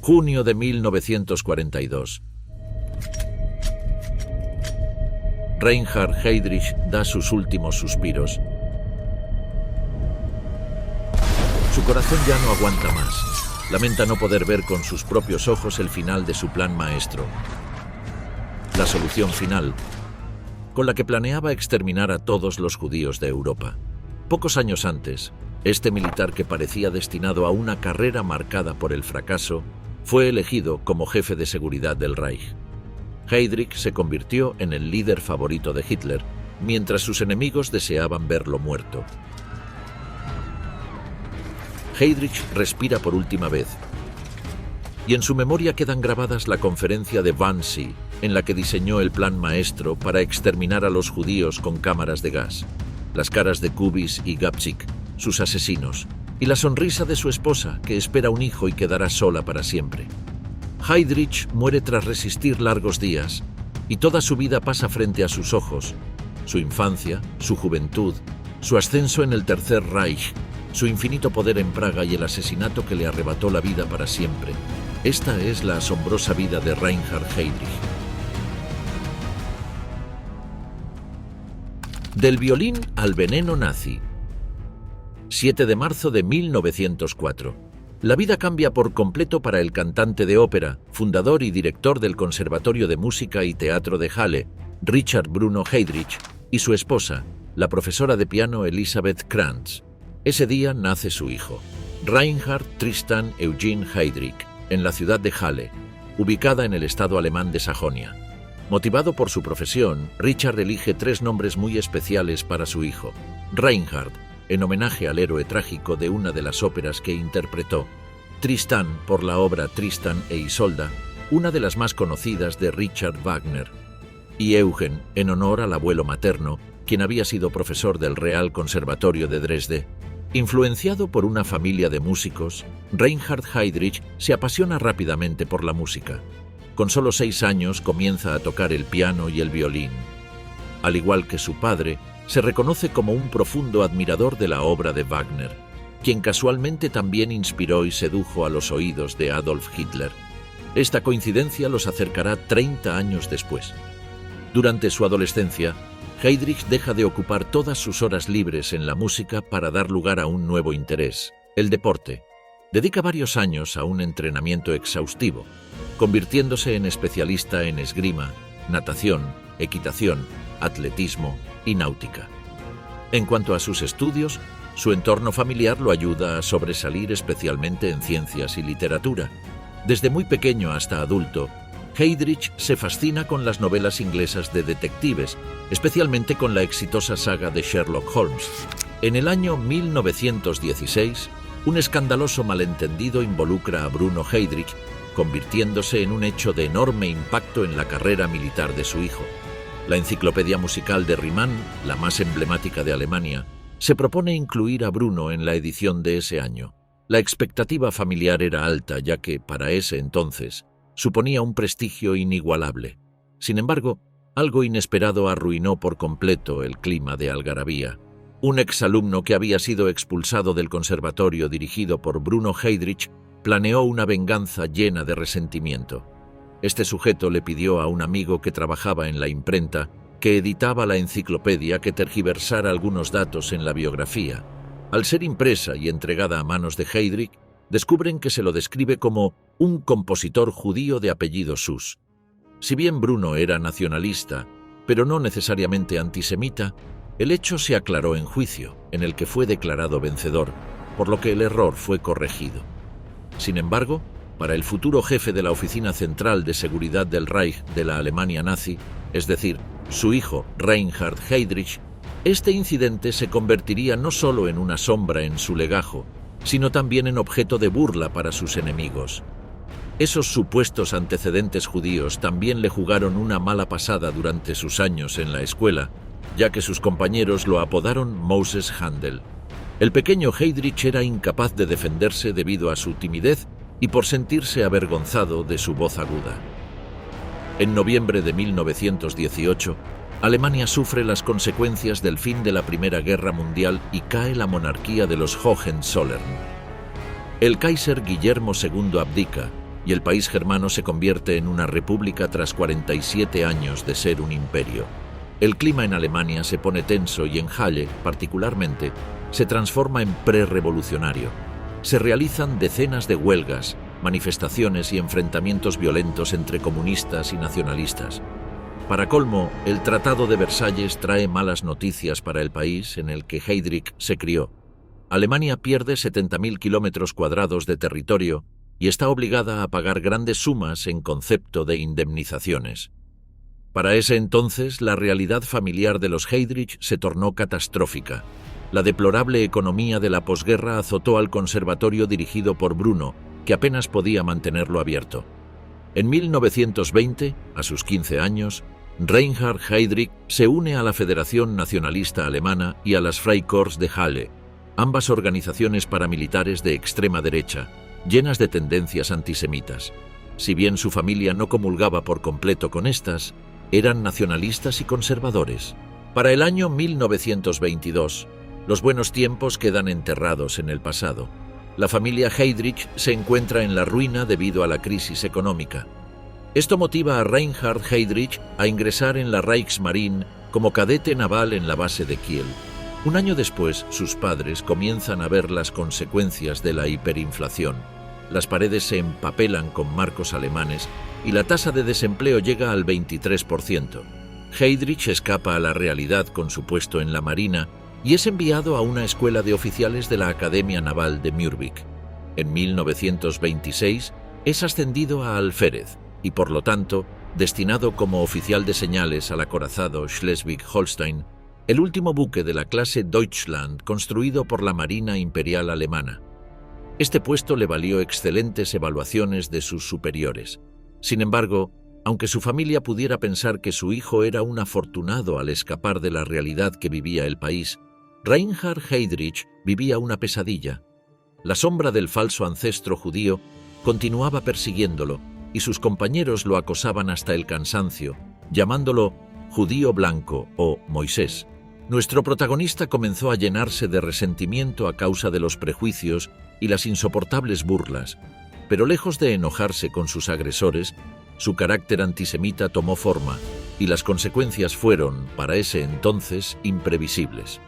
Junio de 1942. Reinhard Heydrich da sus últimos suspiros. Su corazón ya no aguanta más. Lamenta no poder ver con sus propios ojos el final de su plan maestro. La solución final, con la que planeaba exterminar a todos los judíos de Europa. Pocos años antes, este militar que parecía destinado a una carrera marcada por el fracaso, fue elegido como jefe de seguridad del Reich. Heydrich se convirtió en el líder favorito de Hitler, mientras sus enemigos deseaban verlo muerto. Heydrich respira por última vez, y en su memoria quedan grabadas la conferencia de Wannsee, en la que diseñó el plan maestro para exterminar a los judíos con cámaras de gas, las caras de Kubis y Gabčík, sus asesinos, y la sonrisa de su esposa, que espera un hijo y quedará sola para siempre. Heydrich muere tras resistir largos días, y toda su vida pasa frente a sus ojos: su infancia, su juventud, su ascenso en el Tercer Reich, su infinito poder en Praga y el asesinato que le arrebató la vida para siempre. Esta es la asombrosa vida de Reinhard Heydrich. Del violín al veneno nazi. 7 de marzo de 1904. La vida cambia por completo para el cantante de ópera, fundador y director del Conservatorio de Música y Teatro de Halle, Richard Bruno Heydrich, y su esposa, la profesora de piano Elisabeth Kranz. Ese día nace su hijo, Reinhard Tristan Eugen Heydrich, en la ciudad de Halle, ubicada en el estado alemán de Sajonia. Motivado por su profesión, Richard elige 3 nombres muy especiales para su hijo: Reinhard, en homenaje al héroe trágico de una de las óperas que interpretó; Tristan, por la obra Tristan e Isolda, una de las más conocidas de Richard Wagner; y Eugen, en honor al abuelo materno, quien había sido profesor del Real Conservatorio de Dresde. Influenciado por una familia de músicos, Reinhard Heydrich se apasiona rápidamente por la música. Con solo 6 años comienza a tocar el piano y el violín. Al igual que su padre, se reconoce como un profundo admirador de la obra de Wagner, quien casualmente también inspiró y sedujo a los oídos de Adolf Hitler. Esta coincidencia los acercará 30 años después. Durante su adolescencia, Heydrich deja de ocupar todas sus horas libres en la música para dar lugar a un nuevo interés: el deporte. Dedica varios años a un entrenamiento exhaustivo, convirtiéndose en especialista en esgrima, natación, equitación, atletismo y náutica. En cuanto a sus estudios, su entorno familiar lo ayuda a sobresalir especialmente en ciencias y literatura. Desde muy pequeño hasta adulto, Heydrich se fascina con las novelas inglesas de detectives, especialmente con la exitosa saga de Sherlock Holmes. En el año 1916, un escandaloso malentendido involucra a Bruno Heydrich, convirtiéndose en un hecho de enorme impacto en la carrera militar de su hijo. La enciclopedia musical de Riemann, la más emblemática de Alemania, se propone incluir a Bruno en la edición de ese año. La expectativa familiar era alta, ya que, para ese entonces, suponía un prestigio inigualable. Sin embargo, algo inesperado arruinó por completo el clima de algarabía. Un exalumno que había sido expulsado del conservatorio dirigido por Bruno Heydrich planeó una venganza llena de resentimiento. Este sujeto le pidió a un amigo que trabajaba en la imprenta, que editaba la enciclopedia, que tergiversara algunos datos en la biografía. Al ser impresa y entregada a manos de Heydrich, descubren que se lo describe como un compositor judío de apellido Sus. Si bien Bruno era nacionalista, pero no necesariamente antisemita, el hecho se aclaró en juicio, en el que fue declarado vencedor, por lo que el error fue corregido. Sin embargo, para el futuro jefe de la Oficina Central de Seguridad del Reich de la Alemania nazi, es decir, su hijo Reinhard Heydrich, este incidente se convertiría no solo en una sombra en su legajo, sino también en objeto de burla para sus enemigos. Esos supuestos antecedentes judíos también le jugaron una mala pasada durante sus años en la escuela, ya que sus compañeros lo apodaron Moses Handel. El pequeño Heydrich era incapaz de defenderse debido a su timidez y por sentirse avergonzado de su voz aguda. En noviembre de 1918, Alemania sufre las consecuencias del fin de la Primera Guerra Mundial y cae la monarquía de los Hohenzollern. El Kaiser Guillermo II abdica y el país germano se convierte en una república tras 47 años de ser un imperio. El clima en Alemania se pone tenso y en Halle, particularmente, se transforma en prerevolucionario. Se realizan decenas de huelgas, manifestaciones y enfrentamientos violentos entre comunistas y nacionalistas. Para colmo, el Tratado de Versalles trae malas noticias para el país en el que Heydrich se crió. Alemania pierde 70.000 kilómetros cuadrados de territorio y está obligada a pagar grandes sumas en concepto de indemnizaciones. Para ese entonces, la realidad familiar de los Heydrich se tornó catastrófica. La deplorable economía de la posguerra azotó al conservatorio dirigido por Bruno, que apenas podía mantenerlo abierto. En 1920, a sus 15 años, Reinhard Heydrich se une a la Federación Nacionalista Alemana y a las Freikorps de Halle, ambas organizaciones paramilitares de extrema derecha, llenas de tendencias antisemitas. Si bien su familia no comulgaba por completo con estas, eran nacionalistas y conservadores. Para el año 1922, los buenos tiempos quedan enterrados en el pasado. La familia Heydrich se encuentra en la ruina debido a la crisis económica. Esto motiva a Reinhard Heydrich a ingresar en la Reichsmarine como cadete naval en la base de Kiel. Un año después, sus padres comienzan a ver las consecuencias de la hiperinflación. Las paredes se empapelan con marcos alemanes y la tasa de desempleo llega al 23%. Heydrich escapa a la realidad con su puesto en la Marina y es enviado a una escuela de oficiales de la Academia Naval de Múrvik. En 1926 es ascendido a alférez y, por lo tanto, destinado como oficial de señales al acorazado Schleswig-Holstein, el último buque de la clase Deutschland construido por la Marina Imperial Alemana. Este puesto le valió excelentes evaluaciones de sus superiores. Sin embargo, aunque su familia pudiera pensar que su hijo era un afortunado al escapar de la realidad que vivía el país, Reinhard Heydrich vivía una pesadilla. La sombra del falso ancestro judío continuaba persiguiéndolo y sus compañeros lo acosaban hasta el cansancio, llamándolo judío blanco o Moisés. Nuestro protagonista comenzó a llenarse de resentimiento a causa de los prejuicios y las insoportables burlas, pero lejos de enojarse con sus agresores, su carácter antisemita tomó forma y las consecuencias fueron, para ese entonces, imprevisibles.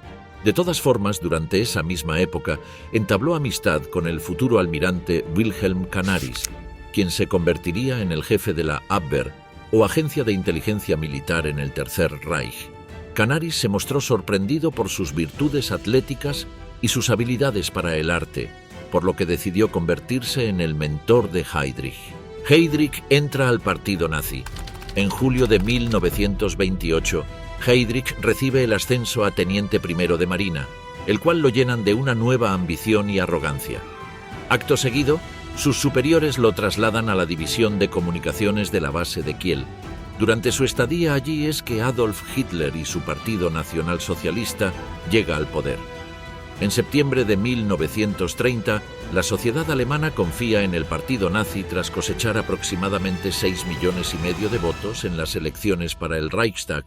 De todas formas, durante esa misma época, entabló amistad con el futuro almirante Wilhelm Canaris, quien se convertiría en el jefe de la Abwehr, o agencia de inteligencia militar en el Tercer Reich. Canaris se mostró sorprendido por sus virtudes atléticas y sus habilidades para el arte, por lo que decidió convertirse en el mentor de Heydrich. Heydrich entra al partido nazi. En julio de 1928, Heydrich recibe el ascenso a teniente primero de marina, el cual lo llenan de una nueva ambición y arrogancia. Acto seguido, sus superiores lo trasladan a la división de comunicaciones de la base de Kiel. Durante su estadía allí es que Adolf Hitler y su Partido Nacional Socialista llega al poder. En septiembre de 1930, la sociedad alemana confía en el partido nazi tras cosechar aproximadamente 6,5 millones de votos en las elecciones para el Reichstag,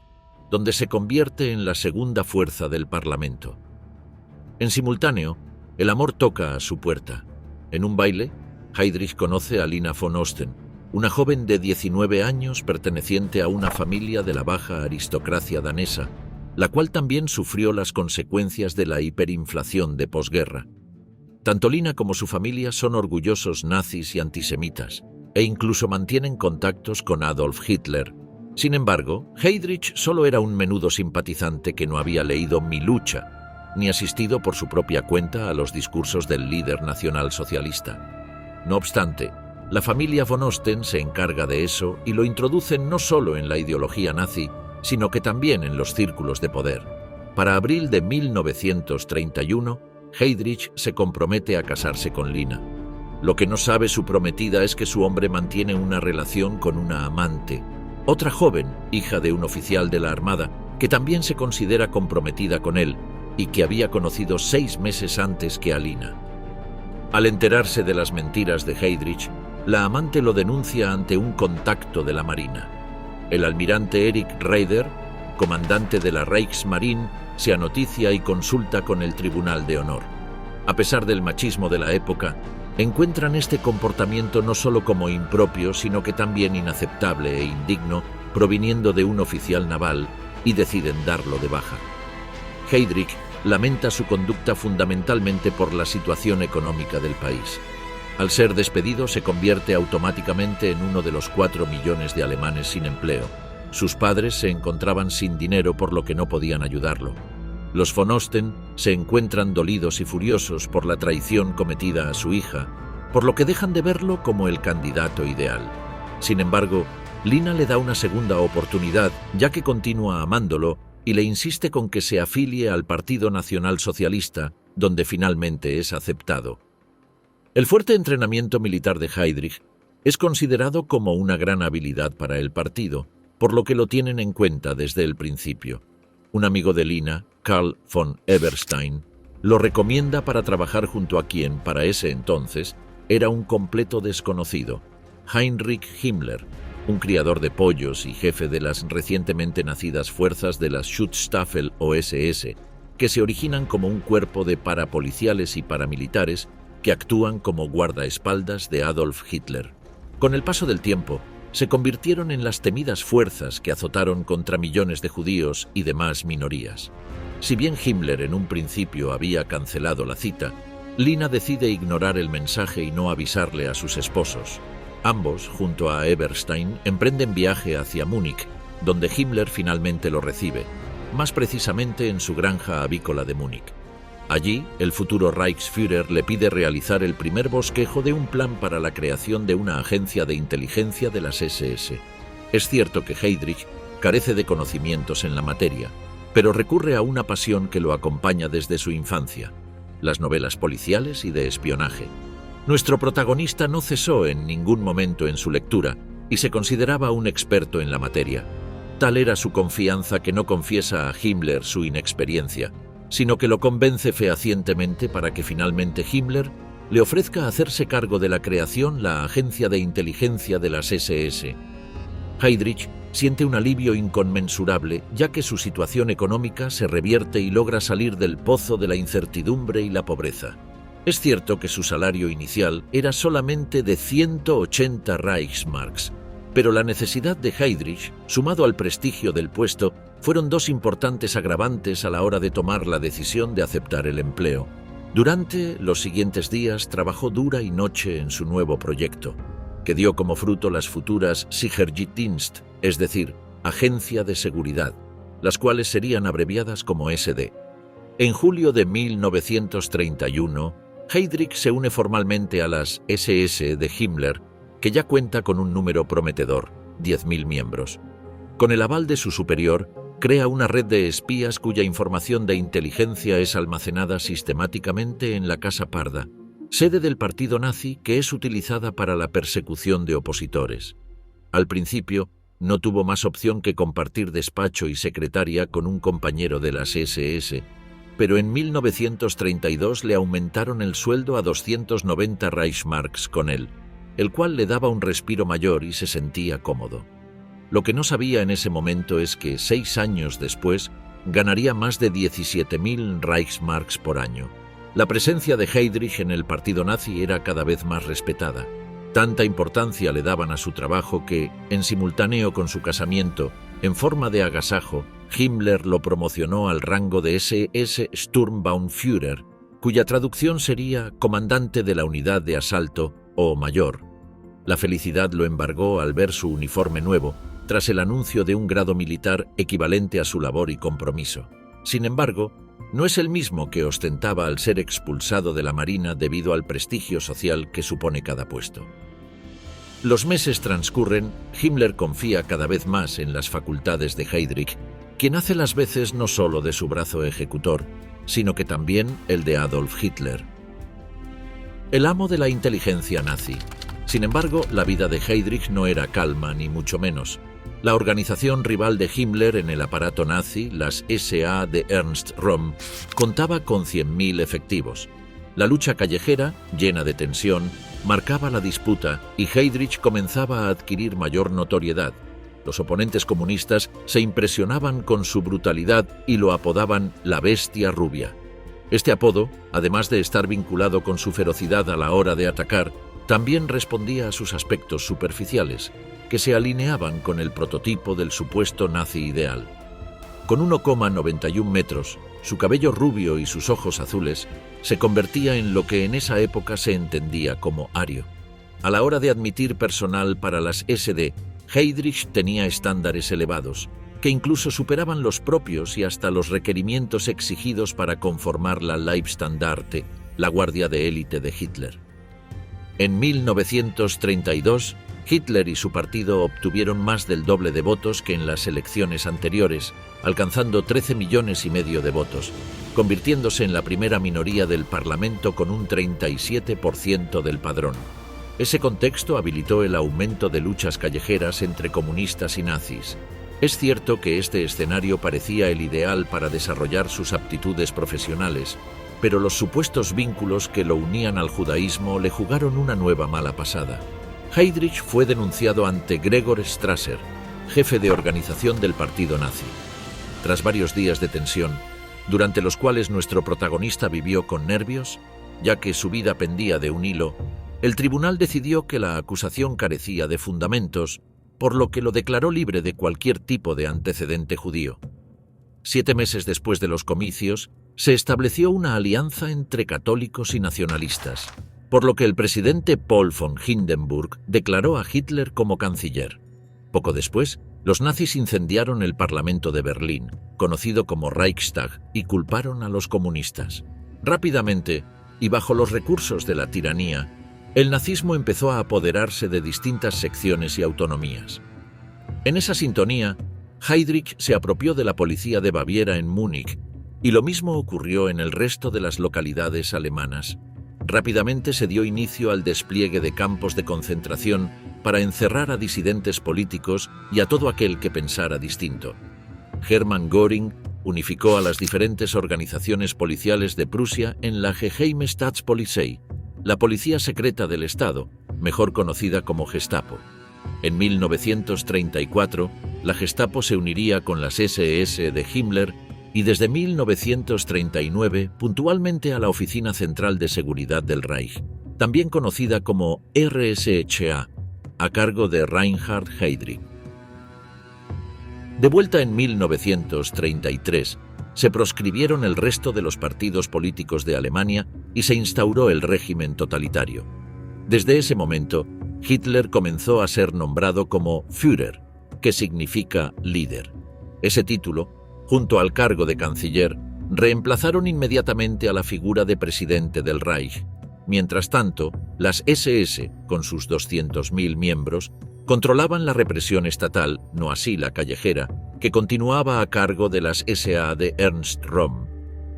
donde se convierte en la segunda fuerza del Parlamento. En simultáneo, el amor toca a su puerta. En un baile, Heydrich conoce a Lina von Osten, una joven de 19 años perteneciente a una familia de la baja aristocracia danesa, la cual también sufrió las consecuencias de la hiperinflación de posguerra. Tanto Lina como su familia son orgullosos nazis y antisemitas, e incluso mantienen contactos con Adolf Hitler. Sin embargo, Heydrich solo era un menudo simpatizante que no había leído Mi lucha, ni asistido por su propia cuenta a los discursos del líder nacionalsocialista. No obstante, la familia von Osten se encarga de eso y lo introducen no solo en la ideología nazi, sino que también en los círculos de poder. Para abril de 1931, Heydrich se compromete a casarse con Lina. Lo que no sabe su prometida es que su hombre mantiene una relación con una amante, otra joven, hija de un oficial de la Armada, que también se considera comprometida con él y que había conocido 6 meses antes que a Lina. Al enterarse de las mentiras de Heydrich, la amante lo denuncia ante un contacto de la Marina. El almirante Erich Raeder, comandante de la Reichsmarine, se anoticia y consulta con el Tribunal de Honor. A pesar del machismo de la época, encuentran este comportamiento no solo como impropio, sino que también inaceptable e indigno, proviniendo de un oficial naval, y deciden darlo de baja. Heydrich lamenta su conducta fundamentalmente por la situación económica del país. Al ser despedido, se convierte automáticamente en uno de los 4 millones de alemanes sin empleo. Sus padres se encontraban sin dinero, por lo que no podían ayudarlo. Los von Osten se encuentran dolidos y furiosos por la traición cometida a su hija, por lo que dejan de verlo como el candidato ideal. Sin embargo, Lina le da una segunda oportunidad, ya que continúa amándolo, y le insiste con que se afilie al Partido Nacional Socialista, donde finalmente es aceptado. El fuerte entrenamiento militar de Heydrich es considerado como una gran habilidad para el partido, por lo que lo tienen en cuenta desde el principio. Un amigo de Lina, Karl von Eberstein, lo recomienda para trabajar junto a quien, para ese entonces, era un completo desconocido, Heinrich Himmler, un criador de pollos y jefe de las recientemente nacidas fuerzas de las Schutzstaffel o SS, que se originan como un cuerpo de parapoliciales y paramilitares que actúan como guardaespaldas de Adolf Hitler. Con el paso del tiempo, se convirtieron en las temidas fuerzas que azotaron contra millones de judíos y demás minorías. Si bien Himmler en un principio había cancelado la cita, Lina decide ignorar el mensaje y no avisarle a sus esposos. Ambos, junto a Eberstein, emprenden viaje hacia Múnich, donde Himmler finalmente lo recibe, más precisamente en su granja avícola de Múnich. Allí, el futuro Reichsführer le pide realizar el primer bosquejo de un plan para la creación de una agencia de inteligencia de las SS. Es cierto que Heydrich carece de conocimientos en la materia, pero recurre a una pasión que lo acompaña desde su infancia: las novelas policiales y de espionaje. Nuestro protagonista no cesó en ningún momento en su lectura y se consideraba un experto en la materia. Tal era su confianza que no confiesa a Himmler su inexperiencia, sino que lo convence fehacientemente para que finalmente Himmler le ofrezca hacerse cargo de la creación la agencia de inteligencia de las SS. Heydrich siente un alivio inconmensurable, ya que su situación económica se revierte y logra salir del pozo de la incertidumbre y la pobreza. Es cierto que su salario inicial era solamente de 180 Reichsmarks, pero la necesidad de Heydrich, sumado al prestigio del puesto, fueron dos importantes agravantes a la hora de tomar la decisión de aceptar el empleo. Durante los siguientes días trabajó dura y noche en su nuevo proyecto, que dio como fruto las futuras Sicherheitsdienst, es decir, Agencia de Seguridad, las cuales serían abreviadas como SD. En julio de 1931, Heydrich se une formalmente a las SS de Himmler, que ya cuenta con un número prometedor, 10.000 miembros. Con el aval de su superior, crea una red de espías cuya información de inteligencia es almacenada sistemáticamente en la Casa Parda, sede del partido nazi que es utilizada para la persecución de opositores. Al principio, no tuvo más opción que compartir despacho y secretaria con un compañero de las SS, pero en 1932 le aumentaron el sueldo a 290 Reichsmarks con él, el cual le daba un respiro mayor y se sentía cómodo. Lo que no sabía en ese momento es que 6 años después ganaría más de 17.000 Reichsmarks por año. La presencia de Heydrich en el partido nazi era cada vez más respetada. Tanta importancia le daban a su trabajo que, en simultáneo con su casamiento, en forma de agasajo, Himmler lo promocionó al rango de SS Sturmbannführer, cuya traducción sería comandante de la unidad de asalto o mayor. La felicidad lo embargó al ver su uniforme nuevo, tras el anuncio de un grado militar equivalente a su labor y compromiso. Sin embargo, no es el mismo que ostentaba al ser expulsado de la Marina debido al prestigio social que supone cada puesto. Los meses transcurren, Himmler confía cada vez más en las facultades de Heydrich, quien hace las veces no solo de su brazo ejecutor, sino que también el de Adolf Hitler. El amo de la inteligencia nazi. Sin embargo, la vida de Heydrich no era calma, ni mucho menos. La organización rival de Himmler en el aparato nazi, las SA de Ernst Röhm, contaba con 100.000 efectivos. La lucha callejera, llena de tensión, marcaba la disputa y Heydrich comenzaba a adquirir mayor notoriedad. Los oponentes comunistas se impresionaban con su brutalidad y lo apodaban la bestia rubia. Este apodo, además de estar vinculado con su ferocidad a la hora de atacar, también respondía a sus aspectos superficiales, que se alineaban con el prototipo del supuesto nazi ideal. Con 1,91 metros, su cabello rubio y sus ojos azules se convertía en lo que en esa época se entendía como ario. A la hora de admitir personal para las SD, Heydrich tenía estándares elevados, que incluso superaban los propios y hasta los requerimientos exigidos para conformar la Leibstandarte, la guardia de élite de Hitler. En 1932, Hitler y su partido obtuvieron más del doble de votos que en las elecciones anteriores, alcanzando 13,5 millones de votos, convirtiéndose en la primera minoría del Parlamento con un 37% del padrón. Ese contexto habilitó el aumento de luchas callejeras entre comunistas y nazis. Es cierto que este escenario parecía el ideal para desarrollar sus aptitudes profesionales, pero los supuestos vínculos que lo unían al judaísmo le jugaron una nueva mala pasada. Heydrich fue denunciado ante Gregor Strasser, jefe de organización del partido nazi. Tras varios días de tensión, durante los cuales nuestro protagonista vivió con nervios, ya que su vida pendía de un hilo, el tribunal decidió que la acusación carecía de fundamentos, por lo que lo declaró libre de cualquier tipo de antecedente judío. 7 meses después de los comicios, se estableció una alianza entre católicos y nacionalistas, por lo que el presidente Paul von Hindenburg declaró a Hitler como canciller. Poco después, los nazis incendiaron el Parlamento de Berlín, conocido como Reichstag, y culparon a los comunistas. Rápidamente, y bajo los recursos de la tiranía, el nazismo empezó a apoderarse de distintas secciones y autonomías. En esa sintonía, Heydrich se apropió de la policía de Baviera en Múnich, y lo mismo ocurrió en el resto de las localidades alemanas. Rápidamente se dio inicio al despliegue de campos de concentración para encerrar a disidentes políticos y a todo aquel que pensara distinto. Hermann Göring unificó a las diferentes organizaciones policiales de Prusia en la Geheime Staatspolizei, la policía secreta del Estado, mejor conocida como Gestapo. En 1934, la Gestapo se uniría con las SS de Himmler y desde 1939 puntualmente a la Oficina Central de Seguridad del Reich, también conocida como RSHA, a cargo de Reinhard Heydrich. De vuelta en 1933, se proscribieron el resto de los partidos políticos de Alemania y se instauró el régimen totalitario. Desde ese momento, Hitler comenzó a ser nombrado como Führer, que significa líder. Ese título, junto al cargo de canciller, reemplazaron inmediatamente a la figura de presidente del Reich. Mientras tanto, las SS, con sus 200.000 miembros, controlaban la represión estatal, no así la callejera, que continuaba a cargo de las SA de Ernst Röhm.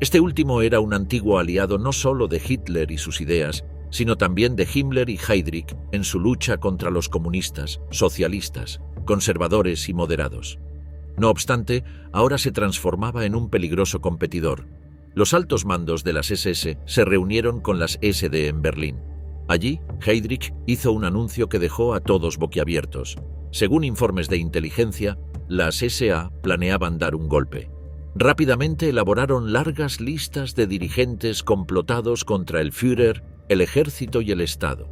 Este último era un antiguo aliado no solo de Hitler y sus ideas, sino también de Himmler y Heydrich en su lucha contra los comunistas, socialistas, conservadores y moderados. No obstante, ahora se transformaba en un peligroso competidor. Los altos mandos de las SS se reunieron con las SD en Berlín. Allí, Heydrich hizo un anuncio que dejó a todos boquiabiertos. Según informes de inteligencia, las SA planeaban dar un golpe. Rápidamente elaboraron largas listas de dirigentes complotados contra el Führer, el ejército y el Estado.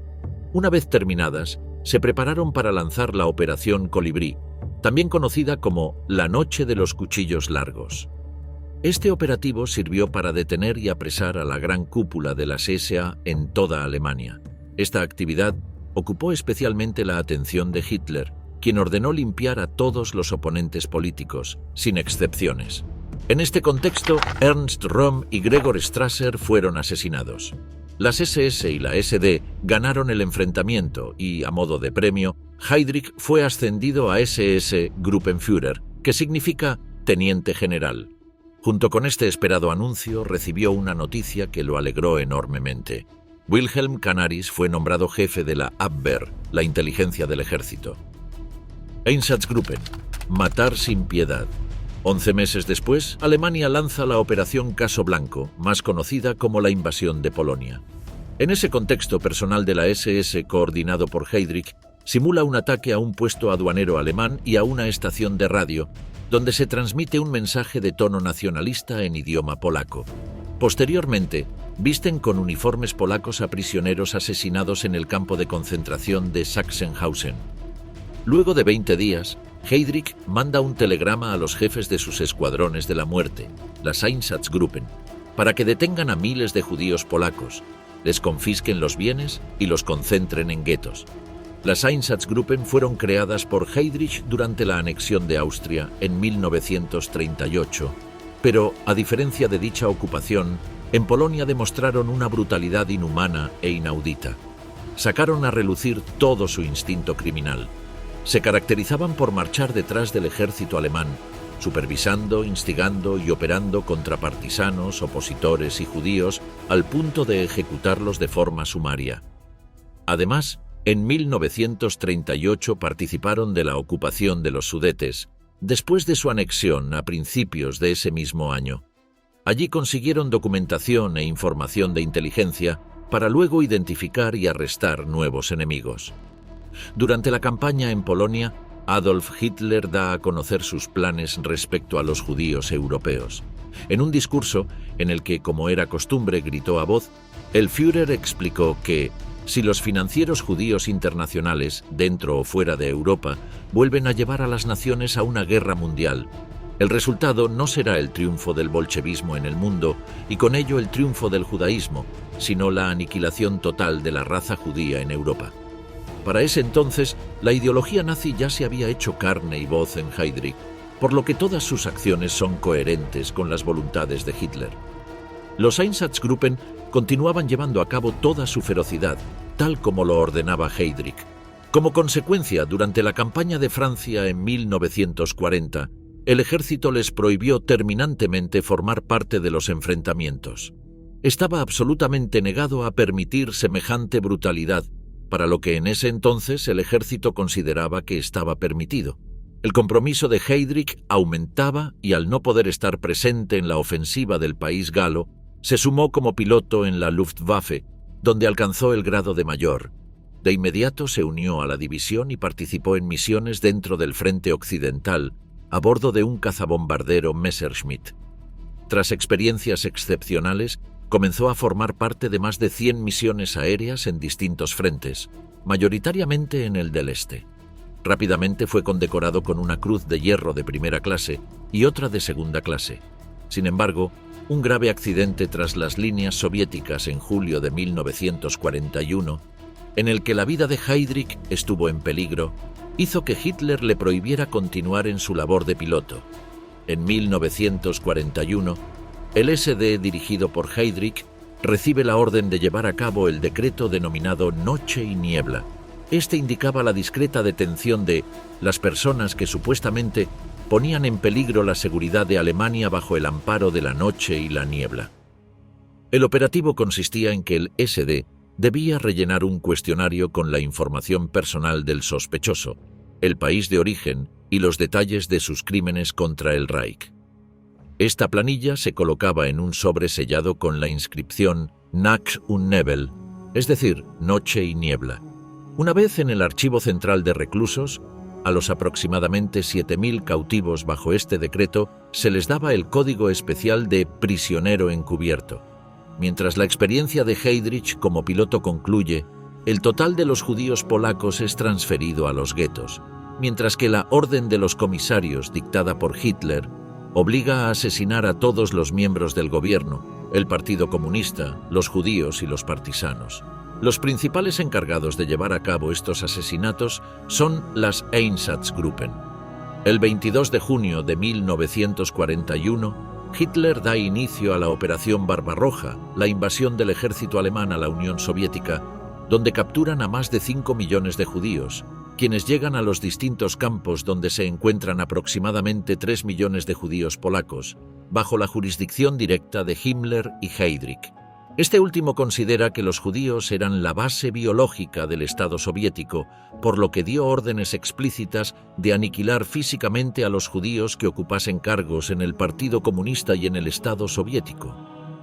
Una vez terminadas, se prepararon para lanzar la Operación Colibrí, también conocida como la Noche de los Cuchillos Largos. Este operativo sirvió para detener y apresar a la gran cúpula de las SA en toda Alemania. Esta actividad ocupó especialmente la atención de Hitler, quien ordenó limpiar a todos los oponentes políticos, sin excepciones. En este contexto, Ernst Röhm y Gregor Strasser fueron asesinados. Las SS y la SD ganaron el enfrentamiento y, a modo de premio, Heydrich fue ascendido a SS Gruppenführer, que significa teniente general. Junto con este esperado anuncio, recibió una noticia que lo alegró enormemente. Wilhelm Canaris fue nombrado jefe de la Abwehr, la inteligencia del ejército. Einsatzgruppen, matar sin piedad. 11 meses después, Alemania lanza la Operación Caso Blanco, más conocida como la invasión de Polonia. En ese contexto, personal de la SS, coordinado por Heydrich, simula un ataque a un puesto aduanero alemán y a una estación de radio, donde se transmite un mensaje de tono nacionalista en idioma polaco. Posteriormente, visten con uniformes polacos a prisioneros asesinados en el campo de concentración de Sachsenhausen. Luego de 20 días, Heydrich manda un telegrama a los jefes de sus escuadrones de la muerte, las Einsatzgruppen, para que detengan a miles de judíos polacos, les confisquen los bienes y los concentren en guetos. Las Einsatzgruppen fueron creadas por Heydrich durante la anexión de Austria en 1938, pero, a diferencia de dicha ocupación, en Polonia demostraron una brutalidad inhumana e inaudita. Sacaron a relucir todo su instinto criminal. Se caracterizaban por marchar detrás del ejército alemán, supervisando, instigando y operando contra partisanos, opositores y judíos al punto de ejecutarlos de forma sumaria. Además, en 1938 participaron de la ocupación de los Sudetes, después de su anexión a principios de ese mismo año. Allí consiguieron documentación e información de inteligencia para luego identificar y arrestar nuevos enemigos. Durante la campaña en Polonia, Adolf Hitler da a conocer sus planes respecto a los judíos europeos. En un discurso, en el que, como era costumbre, gritó a voz, el Führer explicó que, si los financieros judíos internacionales, dentro o fuera de Europa, vuelven a llevar a las naciones a una guerra mundial, el resultado no será el triunfo del bolchevismo en el mundo y con ello el triunfo del judaísmo, sino la aniquilación total de la raza judía en Europa. Para ese entonces, la ideología nazi ya se había hecho carne y voz en Heydrich, por lo que todas sus acciones son coherentes con las voluntades de Hitler. Los Einsatzgruppen continuaban llevando a cabo toda su ferocidad, tal como lo ordenaba Heydrich. Como consecuencia, durante la campaña de Francia en 1940, el ejército les prohibió terminantemente formar parte de los enfrentamientos. Estaba absolutamente negado a permitir semejante brutalidad, para lo que en ese entonces el ejército consideraba que estaba permitido. El compromiso de Heydrich aumentaba y al no poder estar presente en la ofensiva del país galo, se sumó como piloto en la Luftwaffe, donde alcanzó el grado de mayor. De inmediato se unió a la división y participó en misiones dentro del frente occidental, a bordo de un cazabombardero Messerschmitt. Tras experiencias excepcionales, comenzó a formar parte de más de 100 misiones aéreas en distintos frentes, mayoritariamente en el del Este. Rápidamente fue condecorado con una cruz de hierro de primera clase y otra de segunda clase. Sin embargo, un grave accidente tras las líneas soviéticas en julio de 1941, en el que la vida de Heydrich estuvo en peligro, hizo que Hitler le prohibiera continuar en su labor de piloto. En 1941, el SD, dirigido por Heydrich, recibe la orden de llevar a cabo el decreto denominado Noche y Niebla. Este indicaba la discreta detención de las personas que supuestamente ponían en peligro la seguridad de Alemania bajo el amparo de la noche y la niebla. El operativo consistía en que el SD debía rellenar un cuestionario con la información personal del sospechoso, el país de origen y los detalles de sus crímenes contra el Reich. Esta planilla se colocaba en un sobre sellado con la inscripción Nacht und Nebel, es decir, noche y niebla. Una vez en el archivo central de reclusos, a los aproximadamente 7.000 cautivos bajo este decreto se les daba el código especial de prisionero encubierto. Mientras la experiencia de Heydrich como piloto concluye, el total de los judíos polacos es transferido a los guetos, mientras que la orden de los comisarios dictada por Hitler obliga a asesinar a todos los miembros del gobierno, el Partido Comunista, los judíos y los partisanos. Los principales encargados de llevar a cabo estos asesinatos son las Einsatzgruppen. El 22 de junio de 1941, Hitler da inicio a la Operación Barbarroja, la invasión del ejército alemán a la Unión Soviética, donde capturan a más de 5 millones de judíos, quienes llegan a los distintos campos donde se encuentran aproximadamente 3 millones de judíos polacos, bajo la jurisdicción directa de Himmler y Heydrich. Este último considera que los judíos eran la base biológica del Estado soviético, por lo que dio órdenes explícitas de aniquilar físicamente a los judíos que ocupasen cargos en el Partido Comunista y en el Estado soviético.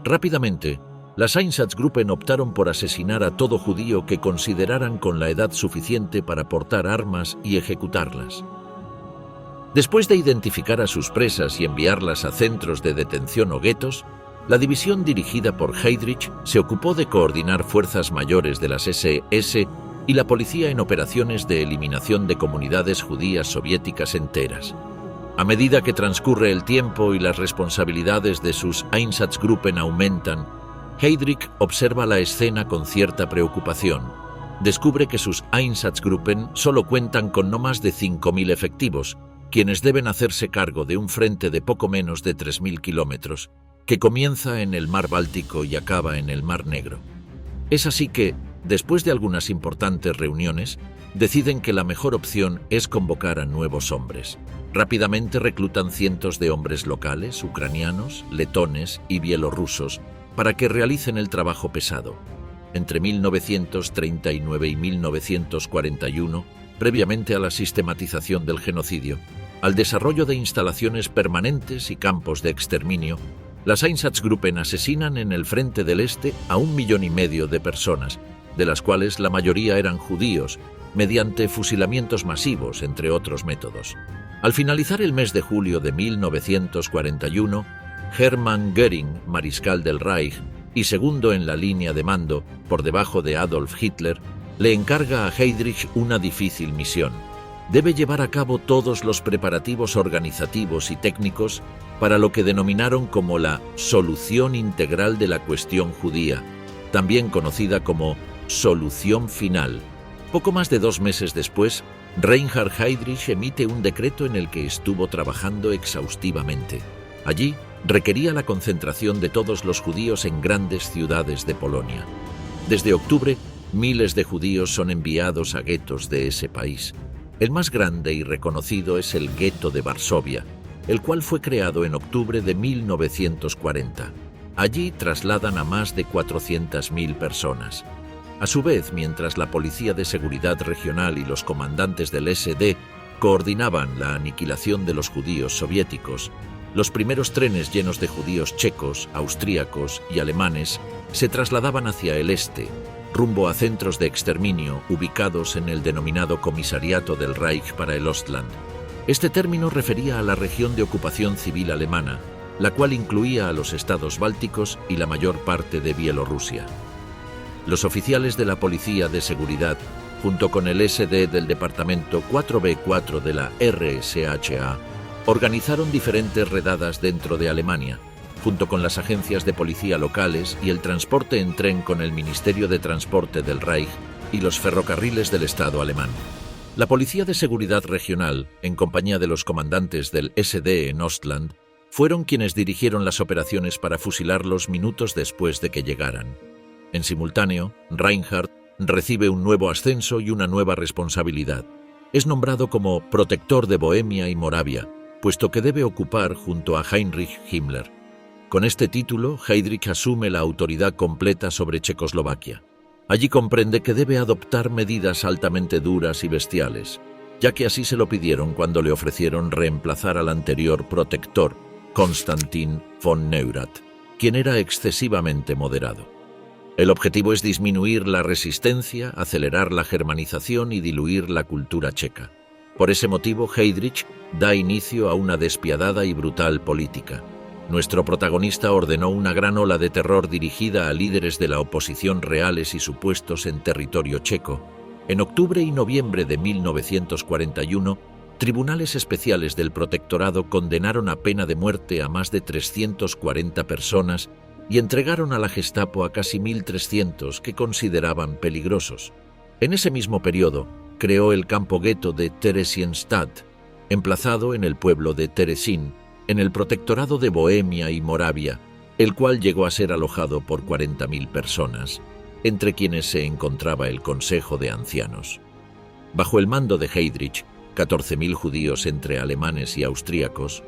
Rápidamente, las Einsatzgruppen optaron por asesinar a todo judío que consideraran con la edad suficiente para portar armas y ejecutarlas. Después de identificar a sus presas y enviarlas a centros de detención o guetos, La división dirigida por Heydrich se ocupó de coordinar fuerzas mayores de las SS y la policía en operaciones de eliminación de comunidades judías soviéticas enteras. A medida que transcurre el tiempo y las responsabilidades de sus Einsatzgruppen aumentan, Heydrich observa la escena con cierta preocupación. Descubre que sus Einsatzgruppen solo cuentan con no más de 5.000 efectivos, quienes deben hacerse cargo de un frente de poco menos de 3.000 kilómetros, que comienza en el mar Báltico y acaba en el mar Negro. Es así que, después de algunas importantes reuniones, deciden que la mejor opción es convocar a nuevos hombres. Rápidamente reclutan cientos de hombres locales, ucranianos, letones y bielorrusos, para que realicen el trabajo pesado. Entre 1939 y 1941, previamente a la sistematización del genocidio, al desarrollo de instalaciones permanentes y campos de exterminio, las Einsatzgruppen asesinan en el Frente del Este a 1,5 millones de personas, de las cuales la mayoría eran judíos, mediante fusilamientos masivos, entre otros métodos. Al finalizar el mes de julio de 1941, Hermann Göring, mariscal del Reich y segundo en la línea de mando, por debajo de Adolf Hitler, le encarga a Heydrich una difícil misión. Debe llevar a cabo todos los preparativos organizativos y técnicos para lo que denominaron como la solución integral de la cuestión judía, también conocida como solución final. Poco más de 2 meses después, Reinhard Heydrich emite un decreto en el que estuvo trabajando exhaustivamente. Allí, requería la concentración de todos los judíos en grandes ciudades de Polonia. Desde octubre, miles de judíos son enviados a guetos de ese país. El más grande y reconocido es el gueto de Varsovia, el cual fue creado en octubre de 1940. Allí trasladan a más de 400.000 personas. A su vez, mientras la Policía de Seguridad Regional y los comandantes del SD coordinaban la aniquilación de los judíos soviéticos, los primeros trenes llenos de judíos checos, austríacos y alemanes se trasladaban hacia el este, rumbo a centros de exterminio ubicados en el denominado Comisariato del Reich para el Ostland. Este término refería a la región de ocupación civil alemana, la cual incluía a los estados bálticos y la mayor parte de Bielorrusia. Los oficiales de la Policía de Seguridad, junto con el SD del Departamento 4B4 de la RSHA, organizaron diferentes redadas dentro de Alemania, junto con las agencias de policía locales y el transporte en tren con el Ministerio de Transporte del Reich y los ferrocarriles del Estado alemán. La Policía de Seguridad Regional, en compañía de los comandantes del SD en Ostland, fueron quienes dirigieron las operaciones para fusilarlos minutos después de que llegaran. En simultáneo, Reinhard recibe un nuevo ascenso y una nueva responsabilidad. Es nombrado como protector de Bohemia y Moravia, puesto que debe ocupar junto a Heinrich Himmler. Con este título, Heydrich asume la autoridad completa sobre Checoslovaquia. Allí comprende que debe adoptar medidas altamente duras y bestiales, ya que así se lo pidieron cuando le ofrecieron reemplazar al anterior protector, Konstantin von Neurath, quien era excesivamente moderado. El objetivo es disminuir la resistencia, acelerar la germanización y diluir la cultura checa. Por ese motivo, Heydrich da inicio a una despiadada y brutal política. Nuestro protagonista ordenó una gran ola de terror dirigida a líderes de la oposición reales y supuestos en territorio checo. En octubre y noviembre de 1941, tribunales especiales del protectorado condenaron a pena de muerte a más de 340 personas y entregaron a la Gestapo a casi 1.300 que consideraban peligrosos. En ese mismo periodo, creó el campo gueto de Theresienstadt, emplazado en el pueblo de Teresín, en el protectorado de Bohemia y Moravia, el cual llegó a ser alojado por 40.000 personas, entre quienes se encontraba el Consejo de Ancianos. Bajo el mando de Heydrich, 14.000 judíos entre alemanes y austríacos,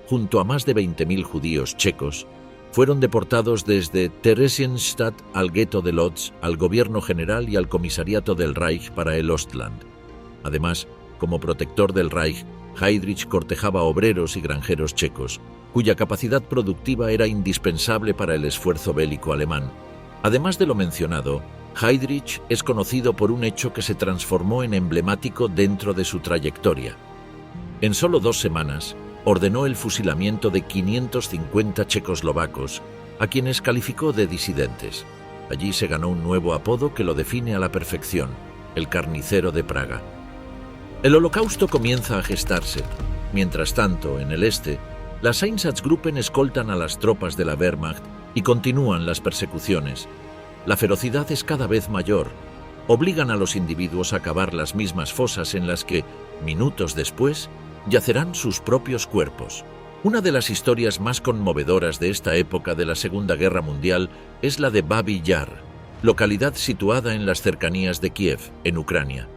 junto a más de 20.000 judíos checos, fueron deportados desde Theresienstadt al gueto de Lodz, al gobierno general y al comisariato del Reich para el Ostland. Además, como protector del Reich, Heydrich cortejaba obreros y granjeros checos, cuya capacidad productiva era indispensable para el esfuerzo bélico alemán. Además de lo mencionado, Heydrich es conocido por un hecho que se transformó en emblemático dentro de su trayectoria. En solo 2 semanas, ordenó el fusilamiento de 550 checoslovacos a quienes calificó de disidentes. Allí se ganó un nuevo apodo que lo define a la perfección: el carnicero de Praga. El Holocausto comienza a gestarse. Mientras tanto, en el este, las Einsatzgruppen escoltan a las tropas de la Wehrmacht y continúan las persecuciones. La ferocidad es cada vez mayor. Obligan a los individuos a cavar las mismas fosas en las que, minutos después, yacerán sus propios cuerpos. Una de las historias más conmovedoras de esta época de la Segunda Guerra Mundial es la de Babi Yar, localidad situada en las cercanías de Kiev, en Ucrania.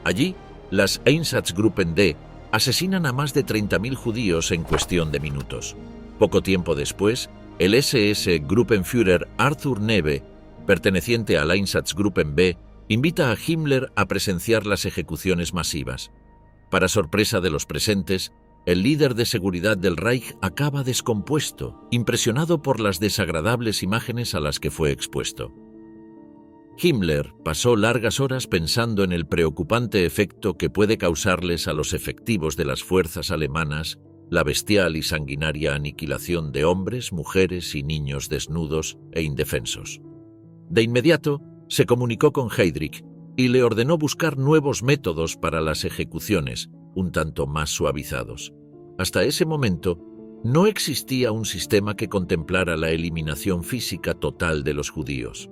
Allí, las Einsatzgruppen D asesinan a más de 30.000 judíos en cuestión de minutos. Poco tiempo después, el SS Gruppenführer Arthur Neve, perteneciente a la Einsatzgruppen B, invita a Himmler a presenciar las ejecuciones masivas. Para sorpresa de los presentes, el líder de seguridad del Reich acaba descompuesto, impresionado por las desagradables imágenes a las que fue expuesto. Himmler pasó largas horas pensando en el preocupante efecto que puede causarles a los efectivos de las fuerzas alemanas la bestial y sanguinaria aniquilación de hombres, mujeres y niños desnudos e indefensos. De inmediato, se comunicó con Heydrich y le ordenó buscar nuevos métodos para las ejecuciones, un tanto más suavizados. Hasta ese momento, no existía un sistema que contemplara la eliminación física total de los judíos.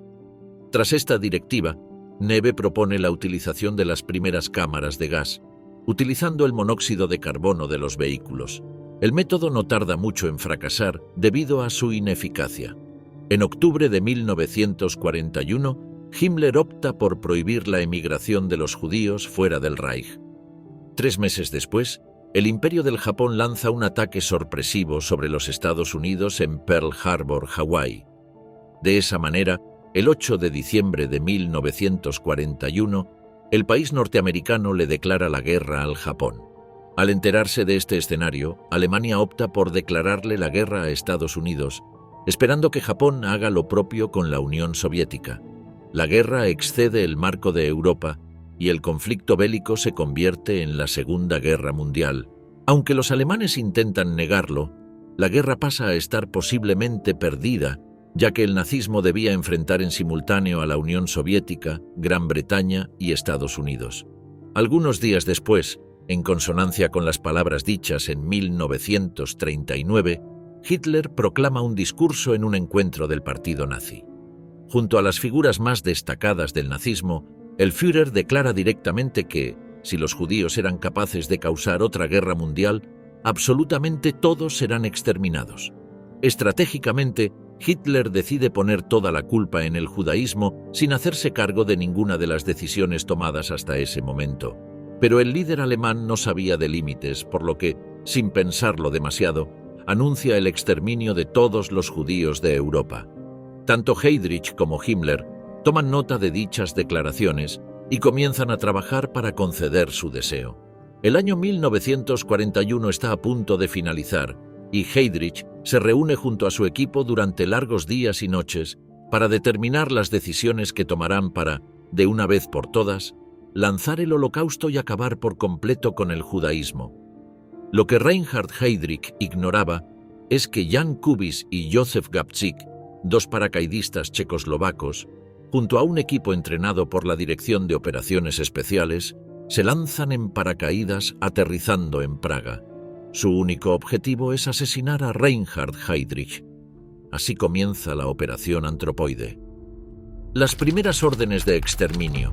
Tras esta directiva, Neve propone la utilización de las primeras cámaras de gas, utilizando el monóxido de carbono de los vehículos. El método no tarda mucho en fracasar debido a su ineficacia. En octubre de 1941, Himmler opta por prohibir la emigración de los judíos fuera del Reich. 3 meses después, el Imperio del Japón lanza un ataque sorpresivo sobre los Estados Unidos en Pearl Harbor, Hawái. De esa manera, el 8 de diciembre de 1941, el país norteamericano le declara la guerra al Japón. Al enterarse de este escenario, Alemania opta por declararle la guerra a Estados Unidos, esperando que Japón haga lo propio con la Unión Soviética. La guerra excede el marco de Europa y el conflicto bélico se convierte en la Segunda Guerra Mundial. Aunque los alemanes intentan negarlo, la guerra pasa a estar posiblemente perdida, ya que el nazismo debía enfrentar en simultáneo a la Unión Soviética, Gran Bretaña y Estados Unidos. Algunos días después, en consonancia con las palabras dichas en 1939, Hitler proclama un discurso en un encuentro del partido nazi. Junto a las figuras más destacadas del nazismo, el Führer declara directamente que, si los judíos eran capaces de causar otra guerra mundial, absolutamente todos serán exterminados. Estratégicamente, Hitler decide poner toda la culpa en el judaísmo sin hacerse cargo de ninguna de las decisiones tomadas hasta ese momento. Pero el líder alemán no sabía de límites, por lo que, sin pensarlo demasiado, anuncia el exterminio de todos los judíos de Europa. Tanto Heydrich como Himmler toman nota de dichas declaraciones y comienzan a trabajar para conceder su deseo. El año 1941 está a punto de finalizar y Heydrich se reúne junto a su equipo durante largos días y noches para determinar las decisiones que tomarán para, de una vez por todas, lanzar el Holocausto y acabar por completo con el judaísmo. Lo que Reinhard Heydrich ignoraba es que Jan Kubis y Józef Gabčík, 2 paracaidistas checoslovacos, junto a un equipo entrenado por la Dirección de Operaciones Especiales, se lanzan en paracaídas aterrizando en Praga. Su único objetivo es asesinar a Reinhard Heydrich. Así comienza la Operación Antropoide. Las primeras órdenes de exterminio.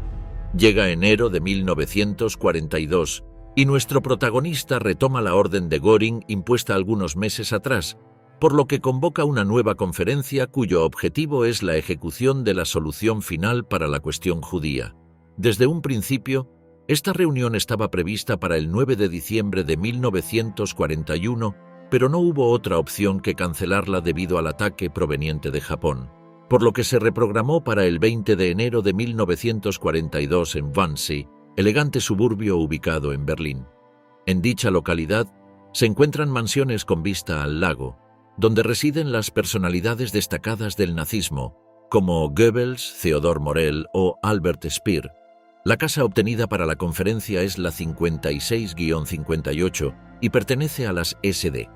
Llega enero de 1942 y nuestro protagonista retoma la orden de Göring impuesta algunos meses atrás, por lo que convoca una nueva conferencia cuyo objetivo es la ejecución de la solución final para la cuestión judía. Desde un principio, esta reunión estaba prevista para el 9 de diciembre de 1941, pero no hubo otra opción que cancelarla debido al ataque proveniente de Japón, por lo que se reprogramó para el 20 de enero de 1942 en Wannsee, elegante suburbio ubicado en Berlín. En dicha localidad se encuentran mansiones con vista al lago, donde residen las personalidades destacadas del nazismo, como Goebbels, Theodor Morell o Albert Speer. La casa obtenida para la conferencia es la 56-58 y pertenece a las SD.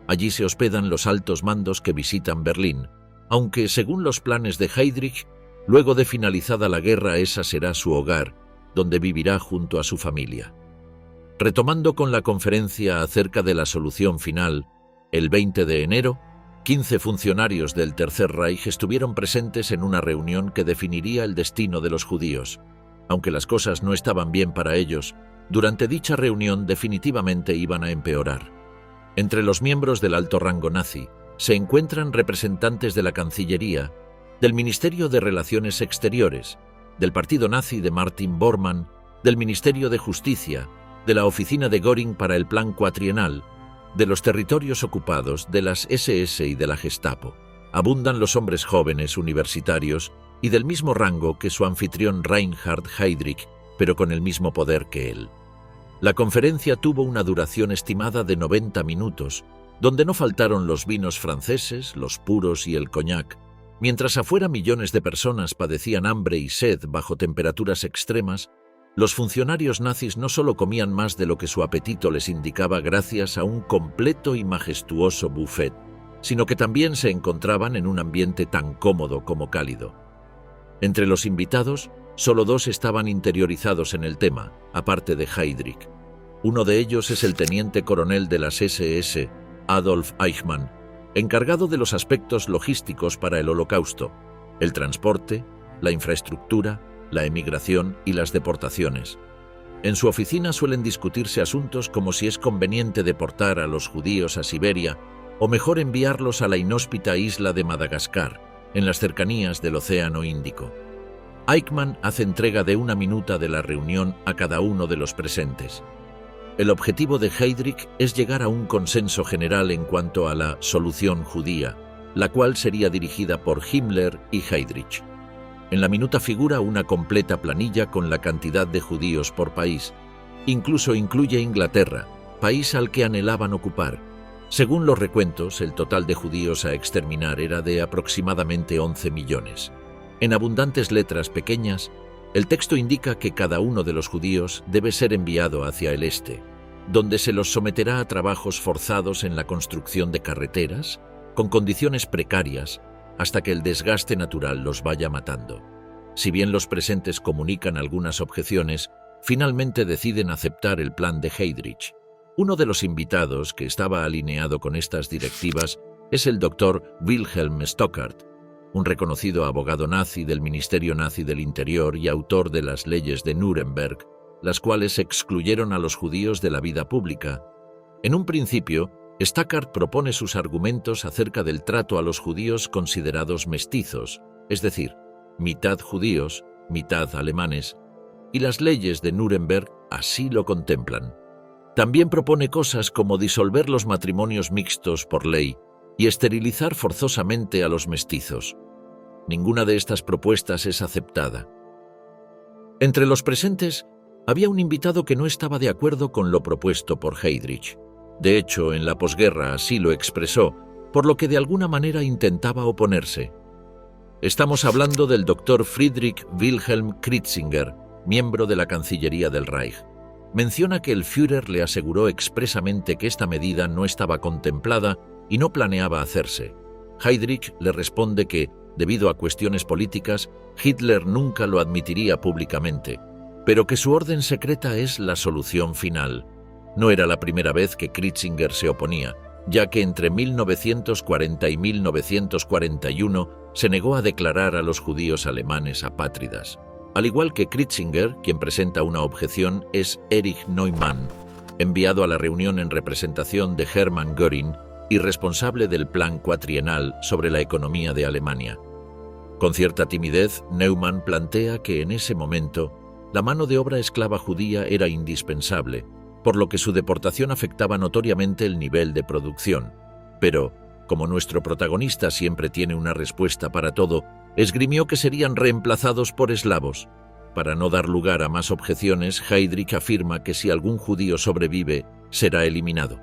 Allí se hospedan los altos mandos que visitan Berlín, aunque, según los planes de Heydrich, luego de finalizada la guerra esa será su hogar, donde vivirá junto a su familia. Retomando con la conferencia acerca de la solución final, el 20 de enero, 15 funcionarios del Tercer Reich estuvieron presentes en una reunión que definiría el destino de los judíos. Aunque las cosas no estaban bien para ellos, durante dicha reunión definitivamente iban a empeorar. Entre los miembros del alto rango nazi se encuentran representantes de la Cancillería, del Ministerio de Relaciones Exteriores, del partido nazi de Martin Bormann, del Ministerio de Justicia, de la oficina de Göring para el Plan Cuatrienal, de los territorios ocupados, de las SS y de la Gestapo. Abundan los hombres jóvenes universitarios y del mismo rango que su anfitrión Reinhard Heydrich, pero con el mismo poder que él. La conferencia tuvo una duración estimada de 90 minutos, donde no faltaron los vinos franceses, los puros y el coñac. Mientras afuera millones de personas padecían hambre y sed bajo temperaturas extremas, los funcionarios nazis no solo comían más de lo que su apetito les indicaba gracias a un completo y majestuoso buffet, sino que también se encontraban en un ambiente tan cómodo como cálido. Entre los invitados, solo 2 estaban interiorizados en el tema, aparte de Heydrich. Uno de ellos es el teniente coronel de las SS, Adolf Eichmann, encargado de los aspectos logísticos para el Holocausto, el transporte, la infraestructura, la emigración y las deportaciones. En su oficina suelen discutirse asuntos como si es conveniente deportar a los judíos a Siberia o mejor enviarlos a la inhóspita isla de Madagascar, en las cercanías del Océano Índico. Eichmann hace entrega de una minuta de la reunión a cada uno de los presentes. El objetivo de Heydrich es llegar a un consenso general en cuanto a la solución judía, la cual sería dirigida por Himmler y Heydrich. En la minuta figura una completa planilla con la cantidad de judíos por país. Incluso incluye Inglaterra, país al que anhelaban ocupar. Según los recuentos, el total de judíos a exterminar era de aproximadamente 11 millones. En abundantes letras pequeñas, el texto indica que cada uno de los judíos debe ser enviado hacia el este, donde se los someterá a trabajos forzados en la construcción de carreteras, con condiciones precarias, hasta que el desgaste natural los vaya matando. Si bien los presentes comunican algunas objeciones, finalmente deciden aceptar el plan de Heydrich. Uno de los invitados que estaba alineado con estas directivas es el doctor Wilhelm Stockart, un reconocido abogado nazi del Ministerio Nazi del Interior y autor de las leyes de Nuremberg, las cuales excluyeron a los judíos de la vida pública. En un principio, Stockart propone sus argumentos acerca del trato a los judíos considerados mestizos, es decir, mitad judíos, mitad alemanes, y las leyes de Nuremberg así lo contemplan. También propone cosas como disolver los matrimonios mixtos por ley y esterilizar forzosamente a los mestizos. Ninguna de estas propuestas es aceptada. Entre los presentes, había un invitado que no estaba de acuerdo con lo propuesto por Heydrich. De hecho, en la posguerra así lo expresó, por lo que de alguna manera intentaba oponerse. Estamos hablando del Dr. Friedrich Wilhelm Kritzinger, miembro de la Cancillería del Reich. Menciona que el Führer le aseguró expresamente que esta medida no estaba contemplada y no planeaba hacerse. Heydrich le responde que, debido a cuestiones políticas, Hitler nunca lo admitiría públicamente, pero que su orden secreta es la solución final. No era la primera vez que Kritzinger se oponía, ya que entre 1940 y 1941 se negó a declarar a los judíos alemanes apátridas. Al igual que Kritzinger, quien presenta una objeción es Erich Neumann, enviado a la reunión en representación de Hermann Göring y responsable del Plan Cuatrienal sobre la economía de Alemania. Con cierta timidez, Neumann plantea que en ese momento la mano de obra esclava judía era indispensable, por lo que su deportación afectaba notoriamente el nivel de producción. Pero, como nuestro protagonista siempre tiene una respuesta para todo, esgrimió que serían reemplazados por eslavos. Para no dar lugar a más objeciones, Heydrich afirma que si algún judío sobrevive, será eliminado.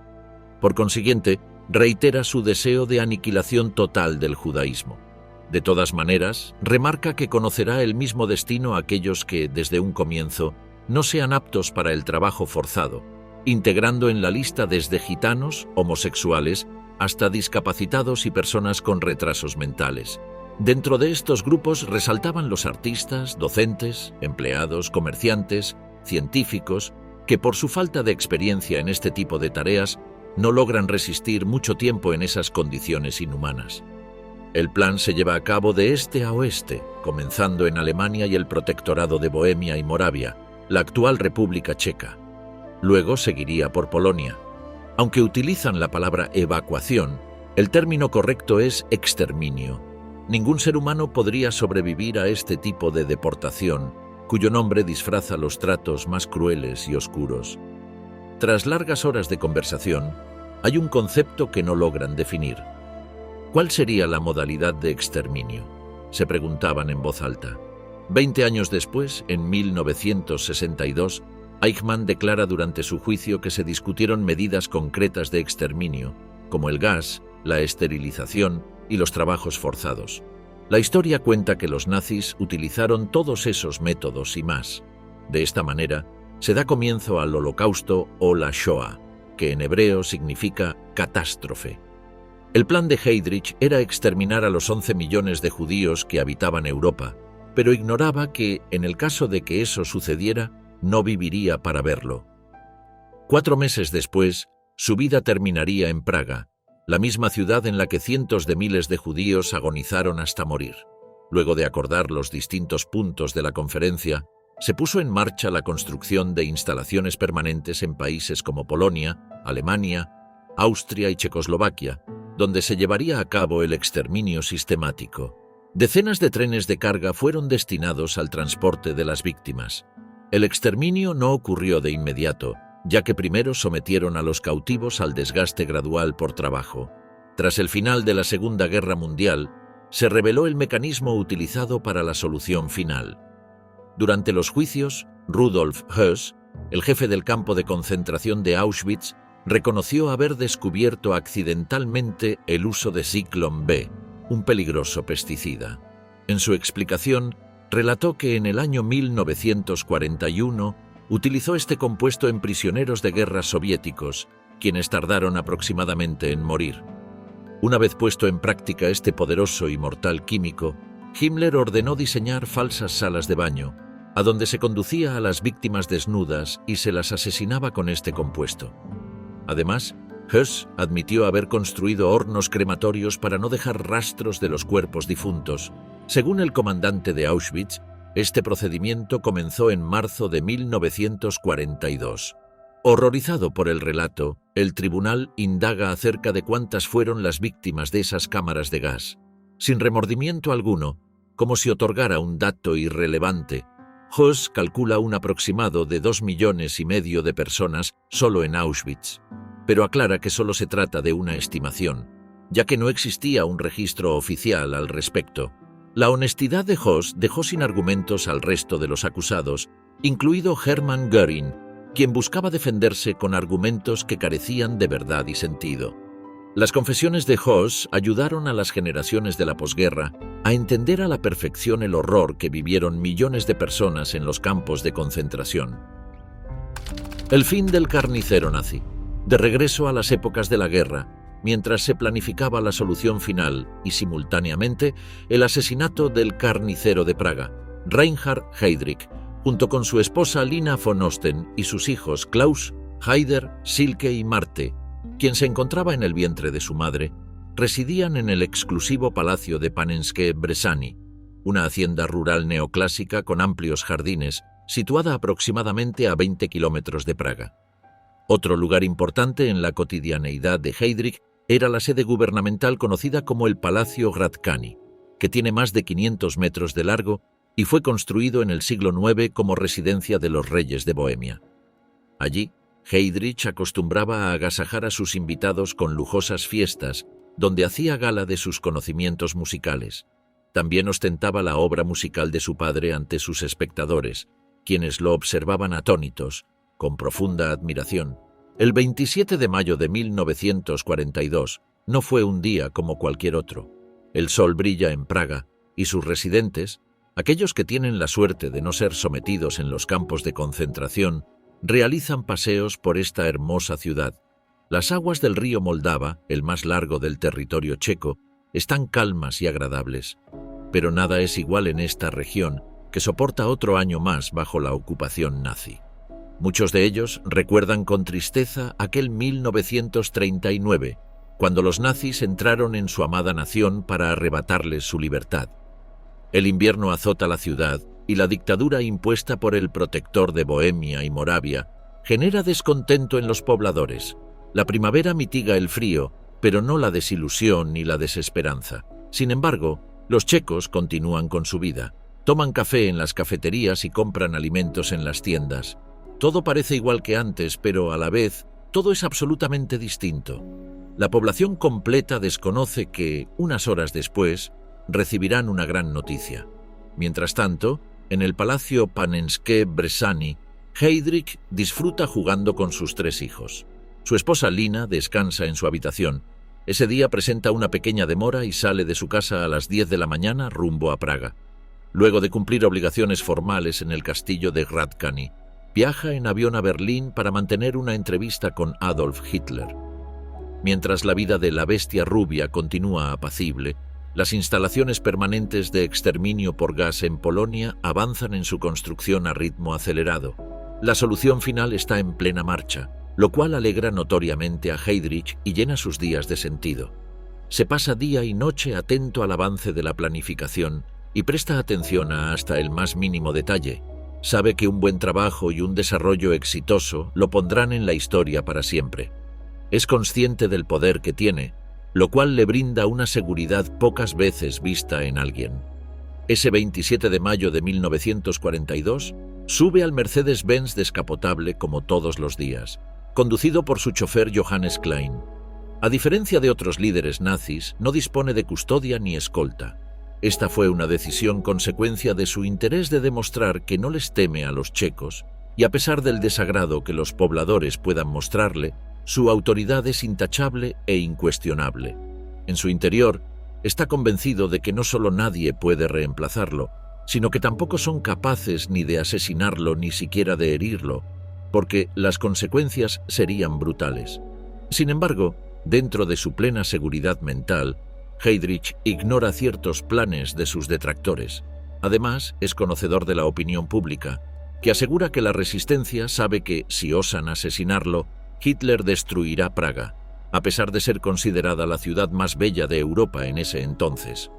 Por consiguiente, reitera su deseo de aniquilación total del judaísmo. De todas maneras, remarca que conocerá el mismo destino a aquellos que, desde un comienzo, no sean aptos para el trabajo forzado, integrando en la lista desde gitanos, homosexuales hasta discapacitados y personas con retrasos mentales. Dentro de estos grupos resaltaban los artistas, docentes, empleados, comerciantes, científicos, que por su falta de experiencia en este tipo de tareas no logran resistir mucho tiempo en esas condiciones inhumanas. El plan se lleva a cabo de este a oeste, comenzando en Alemania y el protectorado de Bohemia y Moravia, la actual República Checa. Luego seguiría por Polonia. Aunque utilizan la palabra evacuación, el término correcto es exterminio. Ningún ser humano podría sobrevivir a este tipo de deportación, cuyo nombre disfraza los tratos más crueles y oscuros. Tras largas horas de conversación, hay un concepto que no logran definir. ¿Cuál sería la modalidad de exterminio?, se preguntaban en voz alta. 20 años después, en 1962, Eichmann declara durante su juicio que se discutieron medidas concretas de exterminio, como el gas, la esterilización y los trabajos forzados. La historia cuenta que los nazis utilizaron todos esos métodos y más. De esta manera, se da comienzo al Holocausto o la Shoah, que en hebreo significa catástrofe. El plan de Heydrich era exterminar a los 11 millones de judíos que habitaban Europa, pero ignoraba que, en el caso de que eso sucediera, no viviría para verlo. 4 meses después, su vida terminaría en Praga, la misma ciudad en la que cientos de miles de judíos agonizaron hasta morir. Luego de acordar los distintos puntos de la conferencia, se puso en marcha la construcción de instalaciones permanentes en países como Polonia, Alemania, Austria y Checoslovaquia, donde se llevaría a cabo el exterminio sistemático. Decenas de trenes de carga fueron destinados al transporte de las víctimas. El exterminio no ocurrió de inmediato, ya que primero sometieron a los cautivos al desgaste gradual por trabajo. Tras el final de la Segunda Guerra Mundial, se reveló el mecanismo utilizado para la solución final. Durante los juicios, Rudolf Höss, el jefe del campo de concentración de Auschwitz, reconoció haber descubierto accidentalmente el uso de Zyklon B, un peligroso pesticida. En su explicación, relató que en el año 1941 utilizó este compuesto en prisioneros de guerra soviéticos, quienes tardaron aproximadamente en morir. Una vez puesto en práctica este poderoso y mortal químico, Himmler ordenó diseñar falsas salas de baño, a donde se conducía a las víctimas desnudas y se las asesinaba con este compuesto. Además, Höss admitió haber construido hornos crematorios para no dejar rastros de los cuerpos difuntos. Según el comandante de Auschwitz, este procedimiento comenzó en marzo de 1942. Horrorizado por el relato, el tribunal indaga acerca de cuántas fueron las víctimas de esas cámaras de gas. Sin remordimiento alguno, como si otorgara un dato irrelevante, Höss calcula un aproximado de 2,5 millones de personas solo en Auschwitz, pero aclara que solo se trata de una estimación, ya que no existía un registro oficial al respecto. La honestidad de Höss dejó sin argumentos al resto de los acusados, incluido Hermann Göring, quien buscaba defenderse con argumentos que carecían de verdad y sentido. Las confesiones de Höss ayudaron a las generaciones de la posguerra a entender a la perfección el horror que vivieron millones de personas en los campos de concentración. El fin del carnicero nazi. De regreso a las épocas de la guerra, mientras se planificaba la solución final y simultáneamente el asesinato del carnicero de Praga, Reinhard Heydrich, junto con su esposa Lina von Osten y sus hijos Klaus, Haider, Silke y Marte, quien se encontraba en el vientre de su madre, residían en el exclusivo palacio de Panenské Brezany, una hacienda rural neoclásica con amplios jardines, situada aproximadamente a 20 kilómetros de Praga. Otro lugar importante en la cotidianeidad de Heydrich era la sede gubernamental conocida como el Palacio Gradkany, que tiene más de 500 metros de largo y fue construido en el siglo IX como residencia de los reyes de Bohemia. Allí, Heydrich acostumbraba a agasajar a sus invitados con lujosas fiestas, donde hacía gala de sus conocimientos musicales. También ostentaba la obra musical de su padre ante sus espectadores, quienes lo observaban atónitos, con profunda admiración. El 27 de mayo de 1942 no fue un día como cualquier otro. El sol brilla en Praga y sus residentes, aquellos que tienen la suerte de no ser sometidos en los campos de concentración, realizan paseos por esta hermosa ciudad, Las aguas del río Moldava, el más largo del territorio checo, están calmas y agradables. Pero nada es igual en esta región, que soporta otro año más bajo la ocupación nazi. Muchos de ellos recuerdan con tristeza aquel 1939, cuando los nazis entraron en su amada nación para arrebatarles su libertad. El invierno azota la ciudad y la dictadura impuesta por el protector de Bohemia y Moravia genera descontento en los pobladores. La primavera mitiga el frío, pero no la desilusión ni la desesperanza. Sin embargo, los checos continúan con su vida. Toman café en las cafeterías y compran alimentos en las tiendas. Todo parece igual que antes, pero a la vez, todo es absolutamente distinto. La población completa desconoce que, unas horas después, recibirán una gran noticia. Mientras tanto, en el Palacio Panenské Brezhany, Heydrich disfruta jugando con sus 3 hijos. Su esposa Lina descansa en su habitación. Ese día presenta una pequeña demora y sale de su casa a las 10 de la mañana rumbo a Praga. Luego de cumplir obligaciones formales en el castillo de Gradkany, viaja en avión a Berlín para mantener una entrevista con Adolf Hitler. Mientras la vida de la bestia rubia continúa apacible, las instalaciones permanentes de exterminio por gas en Polonia avanzan en su construcción a ritmo acelerado. La solución final está en plena marcha, lo cual alegra notoriamente a Heydrich y llena sus días de sentido. Se pasa día y noche atento al avance de la planificación y presta atención a hasta el más mínimo detalle. Sabe que un buen trabajo y un desarrollo exitoso lo pondrán en la historia para siempre. Es consciente del poder que tiene, lo cual le brinda una seguridad pocas veces vista en alguien. Ese 27 de mayo de 1942, sube al Mercedes-Benz descapotable como todos los días, conducido por su chofer Johannes Klein. A diferencia de otros líderes nazis, no dispone de custodia ni escolta. Esta fue una decisión consecuencia de su interés de demostrar que no les teme a los checos, y a pesar del desagrado que los pobladores puedan mostrarle, su autoridad es intachable e incuestionable. En su interior, está convencido de que no solo nadie puede reemplazarlo, sino que tampoco son capaces ni de asesinarlo ni siquiera de herirlo, porque las consecuencias serían brutales. Sin embargo, dentro de su plena seguridad mental, Heydrich ignora ciertos planes de sus detractores. Además, es conocedor de la opinión pública, que asegura que la resistencia sabe que, si osan asesinarlo, Hitler destruirá Praga, a pesar de ser considerada la ciudad más bella de Europa en ese entonces.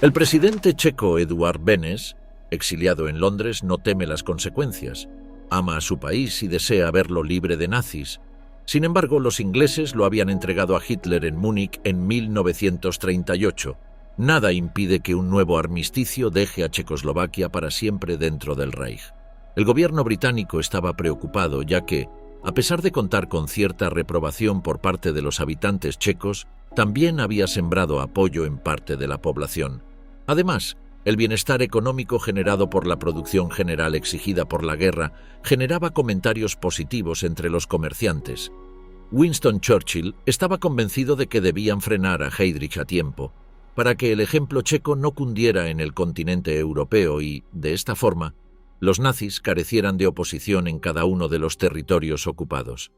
El presidente checo Eduard Benes, exiliado en Londres, no teme las consecuencias. Ama a su país y desea verlo libre de nazis. Sin embargo, los ingleses lo habían entregado a Hitler en Múnich en 1938. Nada impide que un nuevo armisticio deje a Checoslovaquia para siempre dentro del Reich. El gobierno británico estaba preocupado, ya que, a pesar de contar con cierta reprobación por parte de los habitantes checos, también había sembrado apoyo en parte de la población. Además, el bienestar económico generado por la producción general exigida por la guerra generaba comentarios positivos entre los comerciantes. Winston Churchill estaba convencido de que debían frenar a Heydrich a tiempo, para que el ejemplo checo no cundiera en el continente europeo y, de esta forma, los nazis carecieran de oposición en cada uno de los territorios ocupados.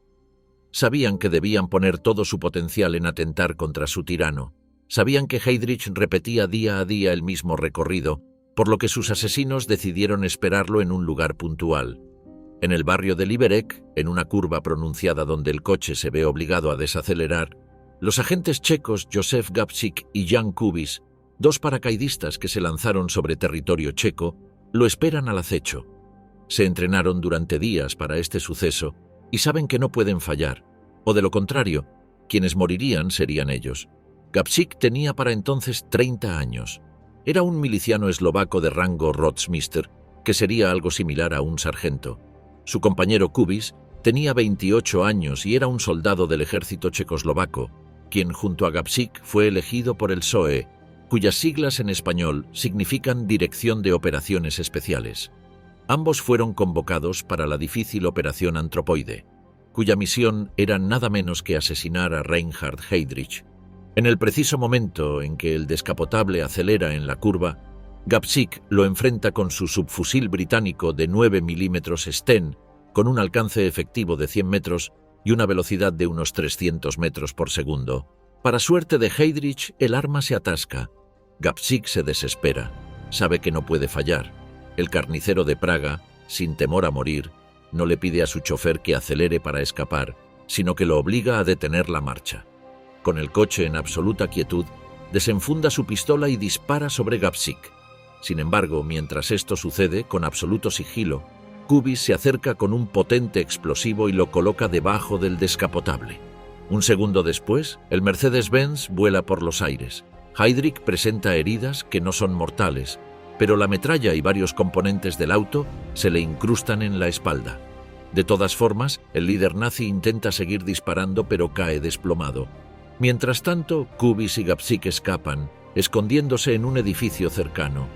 Sabían que debían poner todo su potencial en atentar contra su tirano. Sabían que Heydrich repetía día a día el mismo recorrido, por lo que sus asesinos decidieron esperarlo en un lugar puntual. En el barrio de Liberec, en una curva pronunciada donde el coche se ve obligado a desacelerar, los agentes checos Josef Gabčík y Jan Kubis, 2 paracaidistas que se lanzaron sobre territorio checo, lo esperan al acecho. Se entrenaron durante días para este suceso y saben que no pueden fallar, o de lo contrario, quienes morirían serían ellos. Gabčík tenía para entonces 30 años. Era un miliciano eslovaco de rango Rotmister, que sería algo similar a un sargento. Su compañero Kubis tenía 28 años y era un soldado del ejército checoslovaco, quien junto a Gabčík fue elegido por el PSOE, cuyas siglas en español significan Dirección de Operaciones Especiales. Ambos fueron convocados para la difícil Operación Antropoide, cuya misión era nada menos que asesinar a Reinhard Heydrich. En el preciso momento en que el descapotable acelera en la curva, Gabčík lo enfrenta con su subfusil británico de 9 mm Sten, con un alcance efectivo de 100 metros, y una velocidad de unos 300 metros por segundo. Para suerte de Heydrich, el arma se atasca. Gabčík se desespera. Sabe que no puede fallar. El carnicero de Praga, sin temor a morir, no le pide a su chofer que acelere para escapar, sino que lo obliga a detener la marcha. Con el coche en absoluta quietud, desenfunda su pistola y dispara sobre Gabčík. Sin embargo, mientras esto sucede, con absoluto sigilo, Kubiš se acerca con un potente explosivo y lo coloca debajo del descapotable. Un segundo después, el Mercedes-Benz vuela por los aires. Heydrich presenta heridas que no son mortales, pero la metralla y varios componentes del auto se le incrustan en la espalda. De todas formas, el líder nazi intenta seguir disparando, pero cae desplomado. Mientras tanto, Kubiš y Gabčík escapan, escondiéndose en un edificio cercano.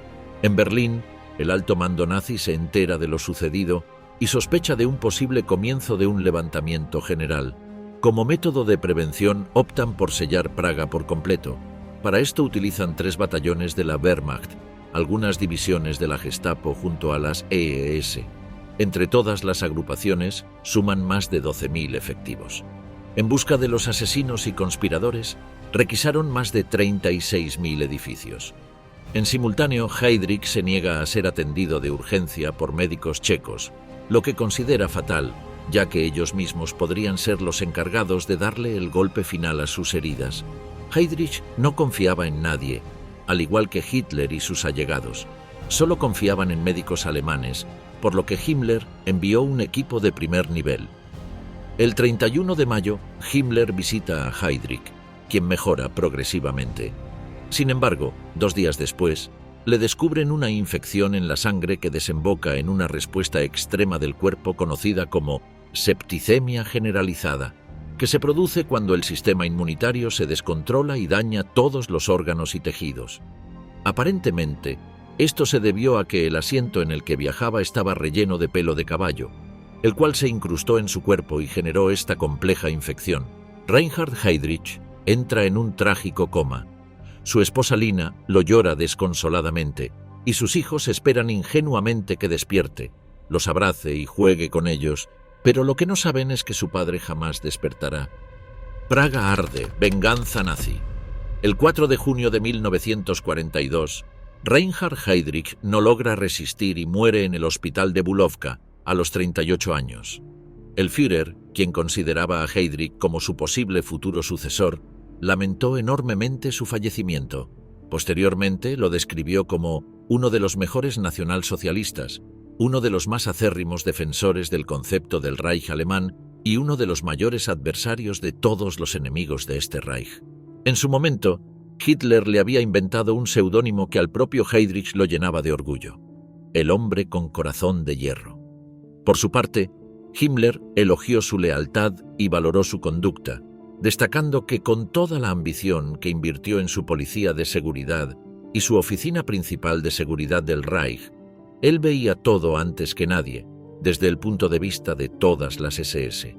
En Berlín, el alto mando nazi se entera de lo sucedido y sospecha de un posible comienzo de un levantamiento general. Como método de prevención, optan por sellar Praga por completo. Para esto utilizan 3 batallones de la Wehrmacht, algunas divisiones de la Gestapo junto a las EES. Entre todas las agrupaciones suman más de 12.000 efectivos. En busca de los asesinos y conspiradores, requisaron más de 36.000 edificios. En simultáneo, Heydrich se niega a ser atendido de urgencia por médicos checos, lo que considera fatal, ya que ellos mismos podrían ser los encargados de darle el golpe final a sus heridas. Heydrich no confiaba en nadie, al igual que Hitler y sus allegados. Solo confiaban en médicos alemanes, por lo que Himmler envió un equipo de primer nivel. El 31 de mayo, Himmler visita a Heydrich, quien mejora progresivamente. Sin embargo, 2 días después, le descubren una infección en la sangre que desemboca en una respuesta extrema del cuerpo conocida como septicemia generalizada, que se produce cuando el sistema inmunitario se descontrola y daña todos los órganos y tejidos. Aparentemente, esto se debió a que el asiento en el que viajaba estaba relleno de pelo de caballo, el cual se incrustó en su cuerpo y generó esta compleja infección. Reinhard Heydrich entra en un trágico coma. Su esposa Lina lo llora desconsoladamente y sus hijos esperan ingenuamente que despierte, los abrace y juegue con ellos, pero lo que no saben es que su padre jamás despertará. Praga arde, venganza nazi. El 4 de junio de 1942, Reinhard Heydrich no logra resistir y muere en el hospital de Bulovka a los 38 años. El Führer, quien consideraba a Heydrich como su posible futuro sucesor, lamentó enormemente su fallecimiento. Posteriormente lo describió como uno de los mejores nacionalsocialistas, uno de los más acérrimos defensores del concepto del Reich alemán y uno de los mayores adversarios de todos los enemigos de este Reich. En su momento, Hitler le había inventado un seudónimo que al propio Heydrich lo llenaba de orgullo: el hombre con corazón de hierro. Por su parte, Himmler elogió su lealtad y valoró su conducta, destacando que con toda la ambición que invirtió en su policía de seguridad y su oficina principal de seguridad del Reich, él veía todo antes que nadie, desde el punto de vista de todas las SS.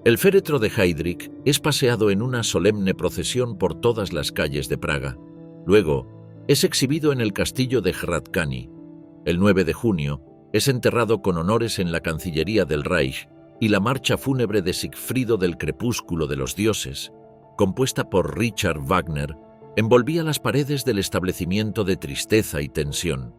El féretro de Heydrich es paseado en una solemne procesión por todas las calles de Praga. Luego, es exhibido en el castillo de Hradčany. El 9 de junio, es enterrado con honores en la Cancillería del Reich y la marcha fúnebre de Sigfrido del Crepúsculo de los Dioses, compuesta por Richard Wagner, envolvía las paredes del establecimiento de tristeza y tensión.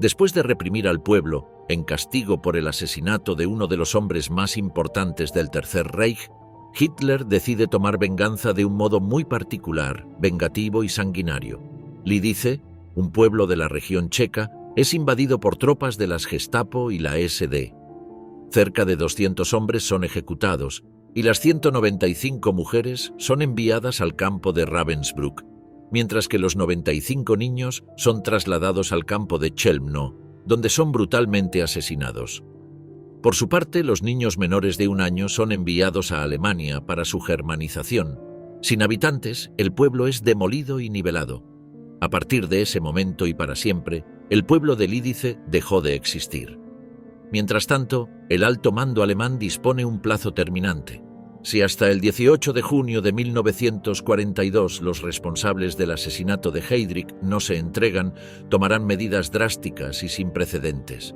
Después de reprimir al pueblo, en castigo por el asesinato de uno de los hombres más importantes del Tercer Reich, Hitler decide tomar venganza de un modo muy particular, vengativo y sanguinario. Lidice, un pueblo de la región checa, es invadido por tropas de las Gestapo y la SD. Cerca de 200 hombres son ejecutados y las 195 mujeres son enviadas al campo de Ravensbrück, mientras que los 95 niños son trasladados al campo de Chelmno, donde son brutalmente asesinados. Por su parte, los niños menores de 1 año son enviados a Alemania para su germanización. Sin habitantes, el pueblo es demolido y nivelado. A partir de ese momento y para siempre, el pueblo de Lidice dejó de existir. Mientras tanto, el alto mando alemán dispone un plazo terminante. Si hasta el 18 de junio de 1942 los responsables del asesinato de Heydrich no se entregan, tomarán medidas drásticas y sin precedentes.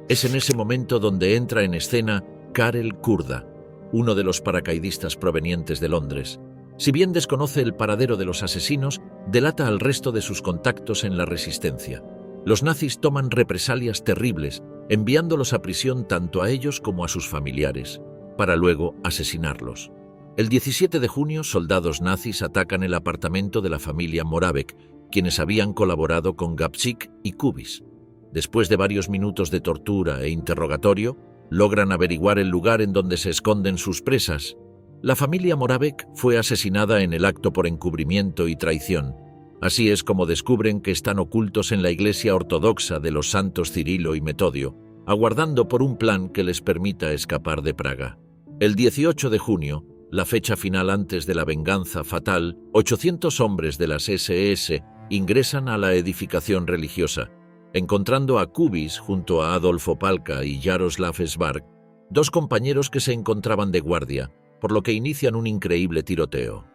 Es en ese momento donde entra en escena Karel Kurda, uno de los paracaidistas provenientes de Londres. Si bien desconoce el paradero de los asesinos, delata al resto de sus contactos en la resistencia. Los nazis toman represalias terribles, enviándolos a prisión tanto a ellos como a sus familiares, para luego asesinarlos. El 17 de junio, soldados nazis atacan el apartamento de la familia Moravec, quienes habían colaborado con Gabčík y Kubis. Después de varios minutos de tortura e interrogatorio, logran averiguar el lugar en donde se esconden sus presas. La familia Moravec fue asesinada en el acto por encubrimiento y traición. Así es como descubren que están ocultos en la iglesia ortodoxa de los santos Cirilo y Metodio, aguardando por un plan que les permita escapar de Praga. El 18 de junio, la fecha final antes de la venganza fatal, 800 hombres de las SS ingresan a la edificación religiosa, encontrando a Kubis junto a Adolfo Palka y Jaroslav Sbark, dos compañeros que se encontraban de guardia, por lo que inician un increíble tiroteo.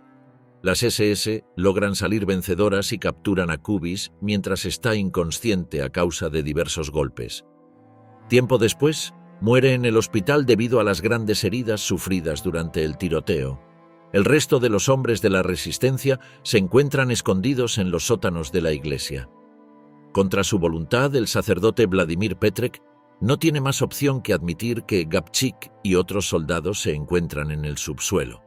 Las SS logran salir vencedoras y capturan a Kubis mientras está inconsciente a causa de diversos golpes. Tiempo después, muere en el hospital debido a las grandes heridas sufridas durante el tiroteo. El resto de los hombres de la resistencia se encuentran escondidos en los sótanos de la iglesia. Contra su voluntad, el sacerdote Vladimir Petrek no tiene más opción que admitir que Gabčík y otros soldados se encuentran en el subsuelo.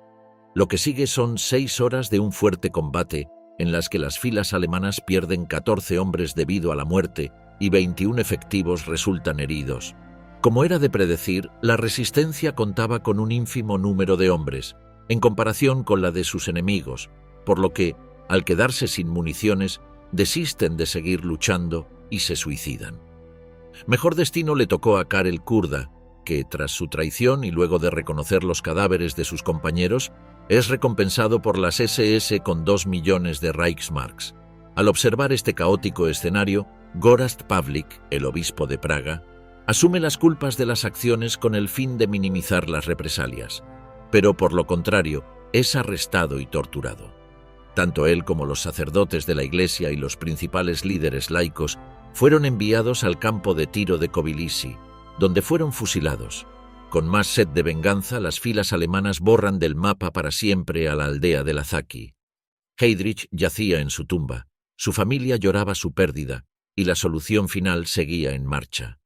Lo que sigue son 6 horas de un fuerte combate en las que las filas alemanas pierden 14 hombres debido a la muerte y 21 efectivos resultan heridos. Como era de predecir, la resistencia contaba con un ínfimo número de hombres, en comparación con la de sus enemigos, por lo que, al quedarse sin municiones, desisten de seguir luchando y se suicidan. Mejor destino le tocó a Karel Kurda, que, tras su traición y luego de reconocer los cadáveres de sus compañeros, es recompensado por las SS con 2 millones de Reichsmarks. Al observar este caótico escenario, Gorazd Pavlik, el obispo de Praga, asume las culpas de las acciones con el fin de minimizar las represalias, pero por lo contrario, es arrestado y torturado. Tanto él como los sacerdotes de la iglesia y los principales líderes laicos fueron enviados al campo de tiro de Kobylisy, donde fueron fusilados. Con más sed de venganza, las filas alemanas borran del mapa para siempre a la aldea de Lazaki. Heydrich yacía en su tumba, su familia lloraba su pérdida y la solución final seguía en marcha.